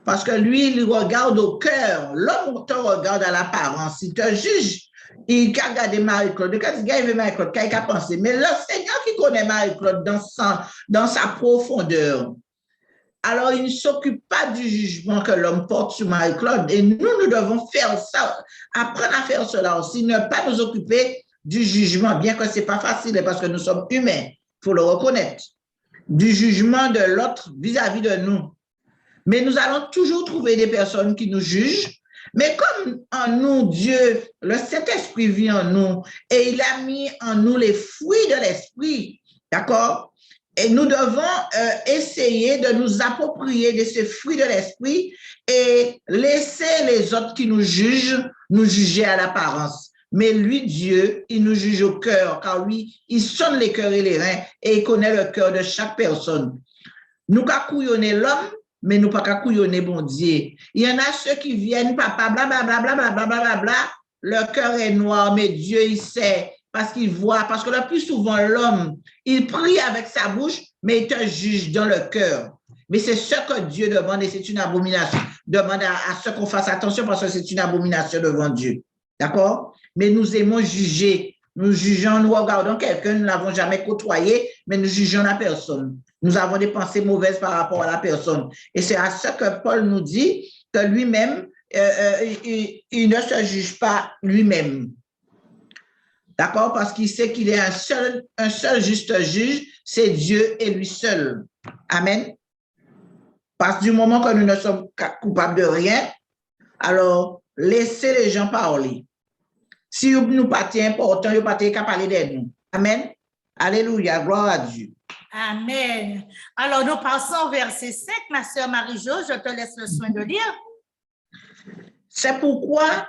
B: Parce que lui, il regarde au cœur. L'homme te regarde à l'apparence. Il te juge. Il a regardé Marie-Claude. Quand il a vu Marie-Claude, il a pensé. Mais le Seigneur qui connaît Marie-Claude dans sa profondeur, alors, il ne s'occupe pas du jugement que l'homme porte sur Marie-Claude. Et nous devons faire ça, apprendre à faire cela aussi, ne pas nous occuper du jugement, bien que ce n'est pas facile parce que nous sommes humains, il faut le reconnaître, du jugement de l'autre vis-à-vis de nous. Mais nous allons toujours trouver des personnes qui nous jugent. Mais comme en nous, Dieu, le Saint-Esprit vit en nous et il a mis en nous les fruits de l'Esprit, d'accord? Et nous devons essayer de nous approprier de ces fruits de l'esprit et laisser les autres qui nous jugent, nous juger à l'apparence. Mais lui, Dieu, il nous juge au cœur, car lui, il sonne les cœurs et les reins et il connaît le cœur de chaque personne. Nous qu'à couillonner l'homme, mais nous pas qu'à couillonner bon Dieu. Il y en a ceux qui viennent, papa, blablabla, blablabla, leur cœur est noir, mais Dieu, il sait, parce qu'il voit, parce que le plus souvent, l'homme, il prie avec sa bouche, mais il te juge dans le cœur. Mais c'est ce que Dieu demande et c'est une abomination. Demande à ce qu'on fasse attention parce que c'est une abomination devant Dieu. D'accord? Mais nous aimons juger. Nous jugeons, nous regardons quelqu'un, nous ne l'avons jamais côtoyé, mais nous jugeons la personne. Nous avons des pensées mauvaises par rapport à la personne. Et c'est à ce que Paul nous dit que lui-même, il ne se juge pas lui-même. D'accord? Parce qu'il sait qu'il est un seul juste juge, c'est Dieu et lui seul. Amen. Parce que du moment que nous ne sommes coupables de rien, alors laissez les gens parler. Si nous pas important, nous pas qu'à parler de nous. Amen. Alléluia, gloire à Dieu.
A: Amen. Alors, nous passons au verset 5, ma sœur Marie-Jo, je te laisse le soin de lire.
B: C'est pourquoi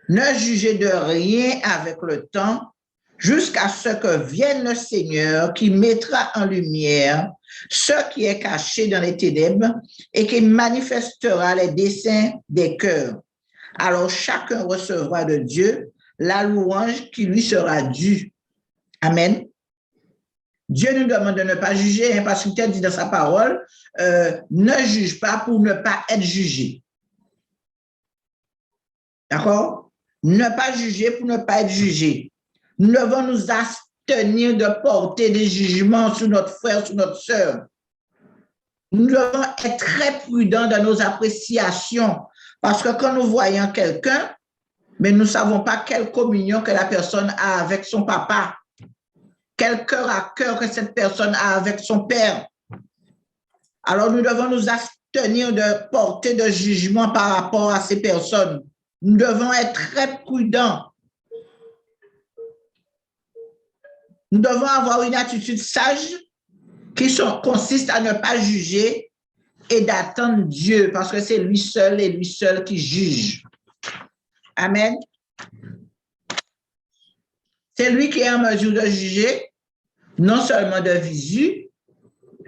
B: ne jugez de rien avec le temps jusqu'à ce que vienne le Seigneur qui mettra en lumière ce qui est caché dans les ténèbres et qui manifestera les desseins des cœurs. Alors, chacun recevra de Dieu la louange qui lui sera due. Amen. Dieu nous demande de ne pas juger, parce qu'il t'a dit dans sa parole, ne juge pas pour ne pas être jugé. D'accord? Ne pas juger pour ne pas être jugé. Nous devons nous abstenir de porter des jugements sur notre frère, sur notre sœur. Nous devons être très prudents dans nos appréciations, parce que quand nous voyons quelqu'un, mais nous ne savons pas quelle communion que la personne a avec son papa, quel cœur à cœur que cette personne a avec son père. Alors nous devons nous abstenir de porter de jugement par rapport à ces personnes. Nous devons être très prudents. Nous devons avoir une attitude sage qui consiste à ne pas juger et d'attendre Dieu, parce que c'est lui seul et lui seul qui juge. Amen. C'est lui qui est en mesure de juger non seulement de visu,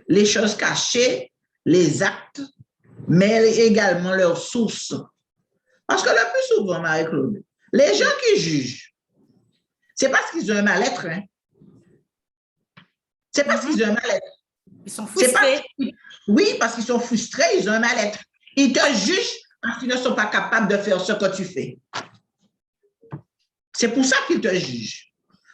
B: les choses cachées, les actes, mais également leurs sources. Parce que le plus souvent, Marie-Claude, les gens qui jugent, c'est parce qu'ils ont un mal-être. Hein? C'est parce qu'ils ont un mal-être.
A: Ils sont frustrés.
B: Oui, parce qu'ils sont frustrés, ils ont un mal-être. Ils te jugent parce qu'ils ne sont pas capables de faire ce que tu fais. C'est pour ça qu'ils te jugent.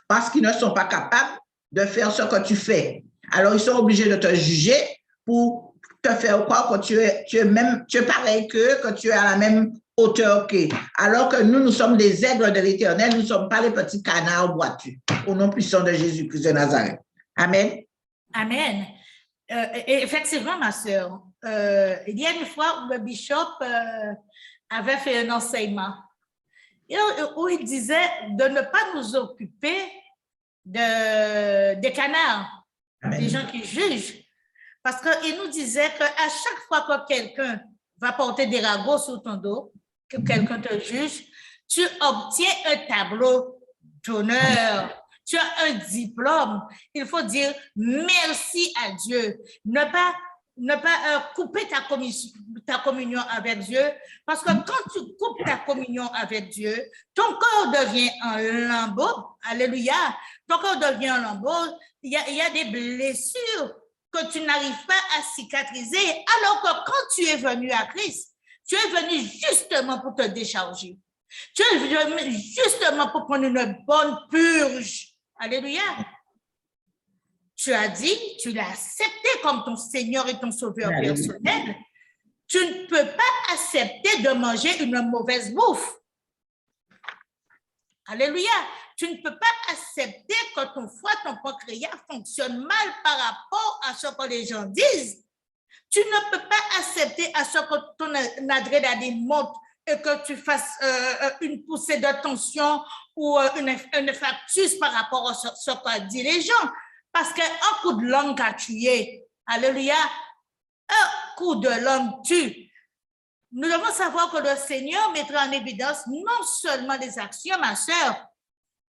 B: Parce qu'ils ne sont pas capables de faire ce que tu fais. Alors, ils sont obligés de te juger pour te faire croire que tu es pareil qu'eux, que tu es à la même hauteur qu'eux. Alors que nous sommes des aigles de l'Éternel, nous ne sommes pas les petits canards boiteux. Au nom puissant de Jésus-Christ de Nazareth. Amen.
A: Amen. Effectivement, ma sœur, il y a une fois où le bishop avait fait un enseignement où il disait de ne pas nous occuper des canards, Amen. Des gens qui jugent. Parce qu'il nous disait qu'à chaque fois que quelqu'un va porter des ragots sur ton dos, que quelqu'un te juge, tu obtiens un tableau d'honneur. Tu as un diplôme. Il faut dire merci à Dieu. Ne pas couper ta communion avec Dieu. Parce que quand tu coupes ta communion avec Dieu, ton corps devient un lambeau. Alléluia. Ton corps devient un lambeau. Il y a des blessures que tu n'arrives pas à cicatriser. Alors que quand tu es venu à Christ, tu es venu justement pour te décharger. Tu es venu justement pour prendre une bonne purge. Alléluia. Tu as dit, tu l'as accepté comme ton Seigneur et ton Sauveur personnel. Tu ne peux pas accepter de manger une mauvaise bouffe. Alléluia. Tu ne peux pas accepter que ton foie, ton pancréas fonctionne mal par rapport à ce que les gens disent. Tu ne peux pas accepter à ce que ton adrénaline monte et que tu fasses une poussée de tension ou une infarctus par rapport à ce que disent les gens. Parce qu'un coup de langue a tué. Alléluia. Un coup de langue tue. Nous devons savoir que le Seigneur mettra en évidence non seulement les actions, ma sœur,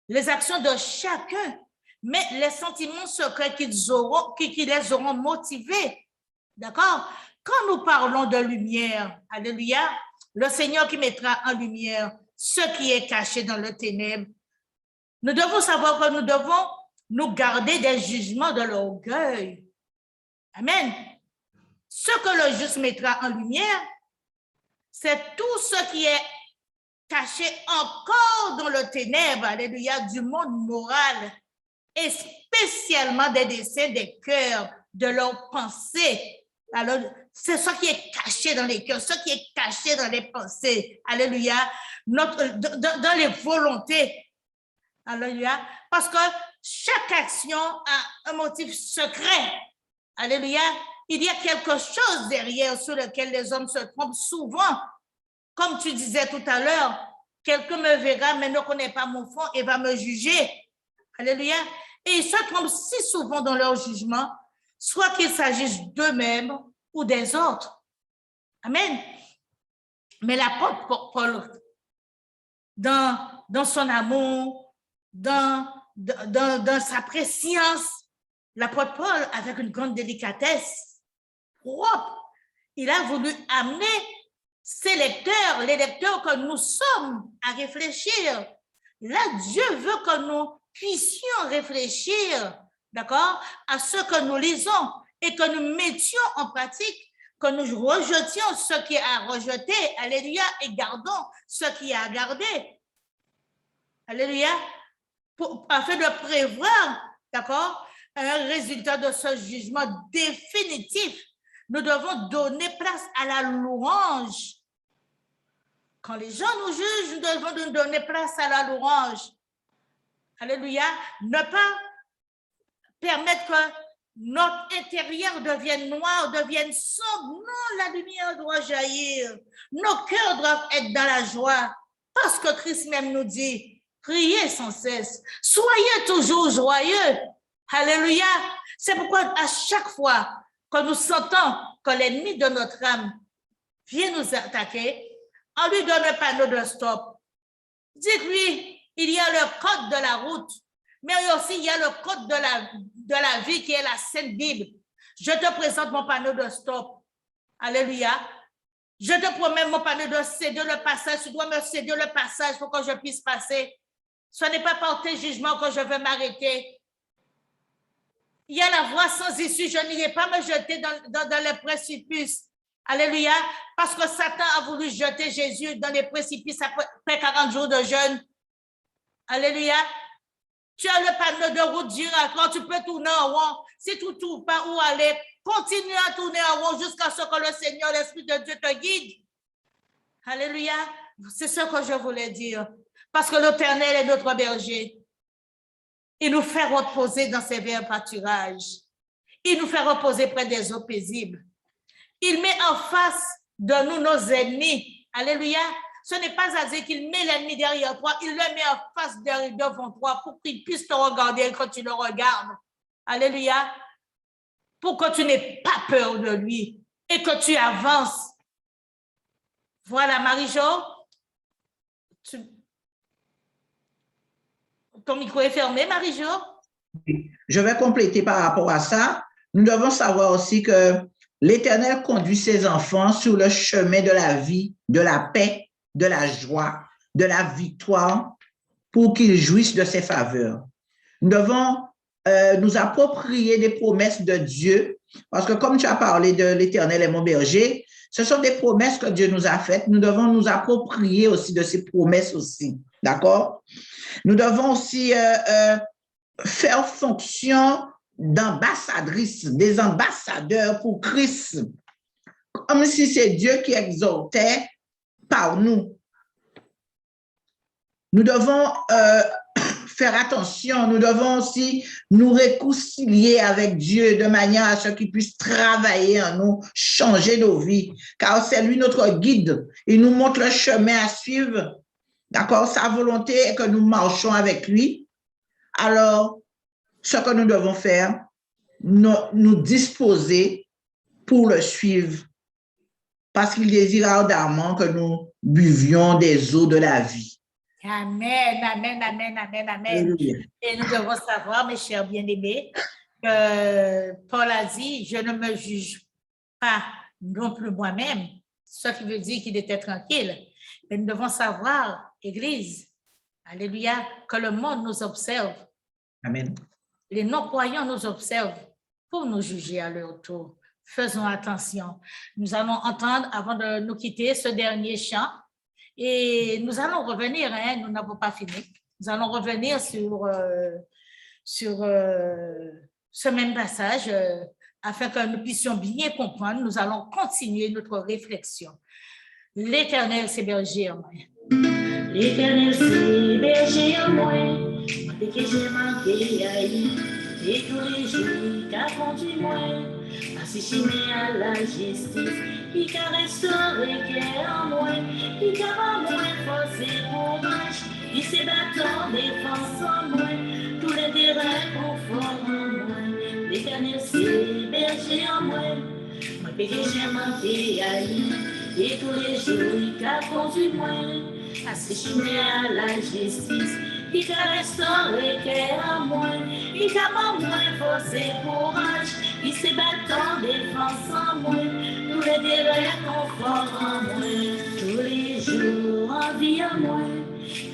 A: les actions de chacun, mais les sentiments secrets qui les auront motivés. D'accord? Quand nous parlons de lumière, alléluia, le Seigneur qui mettra en lumière ce qui est caché dans le ténèbre, nous devons savoir que nous devons nous garder des jugements de l'orgueil. Amen. Ce que le juste mettra en lumière, c'est tout ce qui est caché encore dans le ténèbre, alléluia, du monde moral, et spécialement des desseins des cœurs, de leurs pensées. Alors, c'est ce qui est caché dans les cœurs, ce qui est caché dans les pensées, alléluia, dans les volontés, alléluia, parce que chaque action a un motif secret, alléluia. Il y a quelque chose derrière sur lequel les hommes se trompent souvent. Comme tu disais tout à l'heure, quelqu'un me verra mais ne connaît pas mon fond et va me juger. Alléluia. Et ils se trompent si souvent dans leur jugement, soit qu'il s'agisse d'eux-mêmes ou des autres. Amen. Mais l'apôtre Paul, dans son amour, dans sa préscience, l'apôtre Paul, avec une grande délicatesse, propre, il a voulu amener ses lecteurs, les lecteurs que nous sommes, à réfléchir. Là, Dieu veut que nous puissions réfléchir, d'accord, à ce que nous lisons et que nous mettions en pratique, que nous rejetions ce qui est à rejeter, alléluia, et gardons ce qui est à garder. Alléluia, afin de prévoir, d'accord, un résultat de ce jugement définitif. Nous devons donner place à la louange. Quand les gens nous jugent, nous devons nous donner place à la louange. Alléluia. Ne pas permettre que notre intérieur devienne noir, devienne sombre. Non, la lumière doit jaillir. Nos cœurs doivent être dans la joie. Parce que Christ même nous dit, priez sans cesse. Soyez toujours joyeux. Alléluia. C'est pourquoi à chaque fois que nous sentons que l'ennemi de notre âme vient nous attaquer, on lui donne un panneau de stop. Dites-lui, il y a le code de la route, mais aussi il y a le code de la vie qui est la Sainte Bible. Je te présente mon panneau de stop. Alléluia. Je te promets mon panneau de céder le passage. Tu dois me céder le passage pour que je puisse passer. Ce n'est pas par tes jugements que je veux m'arrêter. Il y a la voie sans issue. Je n'irai pas me jeter dans les précipices. Alléluia. Parce que Satan a voulu jeter Jésus dans les précipices après 40 jours de jeûne. Alléluia. Tu as le panneau de route giratoire. Tu peux tourner en rond. Si tu ne trouves pas où aller, continue à tourner en rond jusqu'à ce que le Seigneur, l'Esprit de Dieu te guide. Alléluia. C'est ce que je voulais dire. Parce que l'Éternel est notre berger. Il nous fait reposer dans ses verts pâturages. Il nous fait reposer près des eaux paisibles. Il met en face de nous nos ennemis. Alléluia. Ce n'est pas à dire qu'il met l'ennemi derrière toi, il le met en face devant toi pour qu'il puisse te regarder quand tu le regardes. Alléluia. Pour que tu n'aies pas peur de lui et que tu avances. Voilà, Marie-Jo. Ton micro est fermé, Marie-Jo?
B: Je vais compléter par rapport à ça. Nous devons savoir aussi que l'Éternel conduit ses enfants sur le chemin de la vie, de la paix, de la joie, de la victoire, pour qu'ils jouissent de ses faveurs. Nous devons nous approprier des promesses de Dieu, parce que comme tu as parlé de l'Éternel est mon berger, ce sont des promesses que Dieu nous a faites. Nous devons nous approprier aussi de ces promesses aussi, d'accord? Nous devons aussi faire fonction d'ambassadrices, des ambassadeurs pour Christ, comme si c'est Dieu qui exhortait par nous. Nous devons faire attention, nous devons aussi nous réconcilier avec Dieu de manière à ce qu'il puisse travailler en nous, changer nos vies, car c'est lui notre guide. Il nous montre le chemin à suivre. D'accord? Sa volonté est que nous marchons avec lui. Alors, ce que nous devons faire, nous disposer pour le suivre, parce qu'il désire ardemment que nous buvions des eaux de la vie.
A: Amen, amen, amen, amen, amen. Et nous devons savoir, mes chers bien-aimés, que Paul a dit, je ne me juge pas non plus moi-même, ce qui veut dire qu'il était tranquille. Mais nous devons savoir, Église, alléluia, que le monde nous observe.
B: Amen.
A: Les non-croyants nous observent pour nous juger à leur tour. Faisons attention. Nous allons entendre, avant de nous quitter, ce dernier chant. Et nous allons revenir, hein, nous n'avons pas fini. Nous allons revenir sur ce même passage afin que nous puissions bien comprendre. Nous allons continuer notre réflexion. L'Éternel, c'est berger en moi.
C: L'Éternel, c'est berger en moi. Dès que j'ai manqué aïe, et tous les jours qu'a conduit moi, assassiné à la justice, il qu'a restauré en moi, il qu'a pas moins forcé courage, il s'est battu en défense en moi, tous les terrains conformes en moi. L'Éternel, c'est berger en moi, moi dès que j'ai manqué aïe, et tous les jours il qu'a conduit moi, assassiné à la justice. Il t'a restauré en moi, il t'a pas moins forcé courage, il s'est battu en défense en moi, tous les délais confort en moi, tous les jours en vie en moi,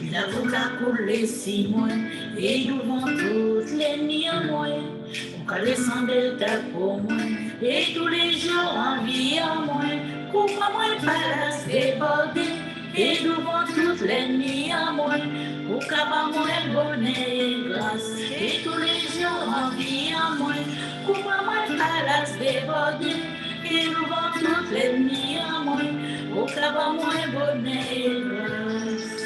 C: il a voulu couler 6 mois, et devant toutes les nuits en moi, on calait sans delta pour moi, et tous les jours en vie en moi, couvre-moi palace débordé, et devant toutes les nuits en moi, au cabas moins bonnet et grâce, et tous les jours en vie en moi, couvre-moi palace débordé, et devant toutes les nuits en moi, au cabas moins bonnet et grâce.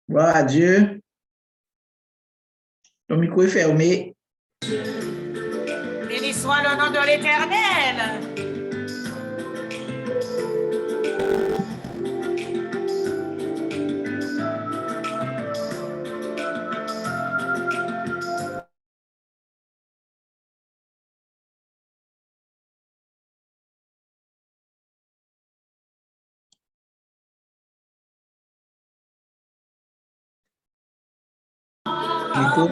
B: Gloire à Dieu. Ton micro est fermé.
A: Béni soit le nom de l'Éternel.
B: Micro.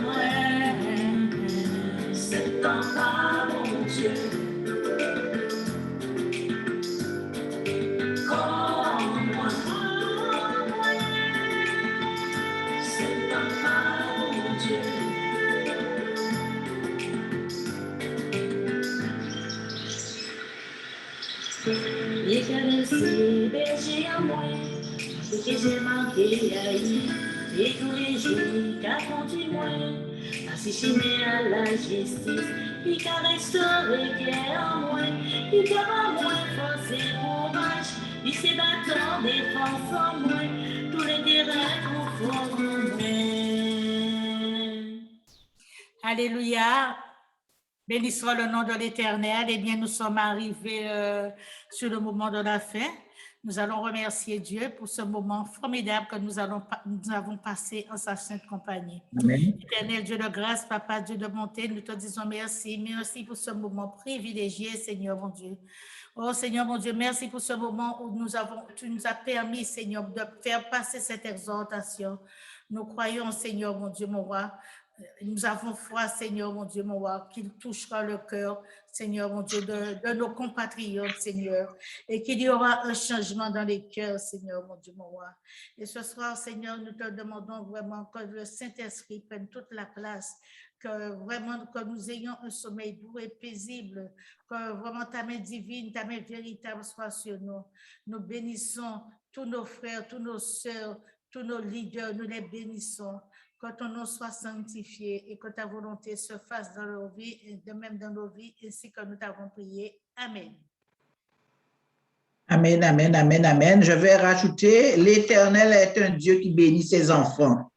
C: C'est en toi, mon Dieu. Comme moi. C'est en toi, mon Dieu. L'Éternel, c'est berger en moi, ce que j'ai manqué aïe, et tous les jours qu'a conduit moi, assassiné à la justice, il qu'a restauré en moi, il qu'a pas moins forcé courage, il s'est battu en défense en moi, tous les terrains conformes en moi.
A: Alléluia. Béni soit le nom de l'Éternel. Eh bien, nous sommes arrivés sur le moment de la fin. Nous allons remercier Dieu pour ce moment formidable que nous avons passé en sa sainte compagnie.
B: Amen.
A: Éternel Dieu de grâce, Papa Dieu de bonté, nous te disons merci. Merci pour ce moment privilégié, Seigneur mon Dieu. Oh Seigneur mon Dieu, merci pour ce moment où tu nous as permis, Seigneur, de faire passer cette exhortation. Nous croyons, Seigneur mon Dieu, mon roi. Nous avons foi, Seigneur, mon Dieu, mon roi, qu'il touchera le cœur, Seigneur, mon Dieu, de nos compatriotes, Seigneur, et qu'il y aura un changement dans les cœurs, Seigneur, mon Dieu, mon roi. Et ce soir, Seigneur, nous te demandons vraiment que le Saint-Esprit prenne toute la place, que vraiment que nous ayons un sommeil doux et paisible, que vraiment ta main divine, ta main véritable soit sur nous. Nous bénissons tous nos frères, tous nos sœurs, tous nos leaders, nous les bénissons. Que ton nom soit sanctifié et que ta volonté se fasse dans nos vies et de même dans nos vies, ainsi que nous t'avons prié. Amen.
B: Amen, amen, amen, amen. Je vais rajouter, l'Éternel est un Dieu qui bénit ses enfants.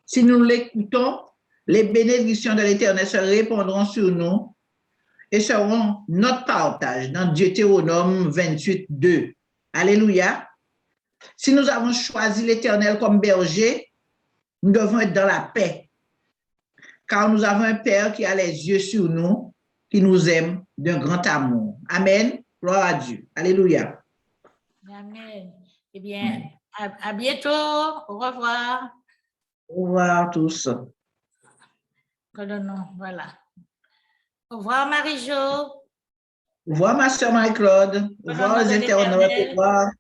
B: Si nous l'écoutons, les bénédictions de l'Éternel se répandront sur nous et seront notre partage dans Deutéronome 28, 2. Alléluia. Si nous avons choisi l'Éternel comme berger, nous devons être dans la paix, car nous avons un Père qui a les yeux sur nous, qui nous aime d'un grand amour. Amen. Gloire à Dieu. Alléluia.
A: Amen. Eh bien, à bientôt. Au revoir.
B: Au revoir tous.
A: Voilà. Au revoir, Marie-Jo.
B: Au revoir, ma soeur Marie-Claude. Au revoir, les internautes. Au revoir.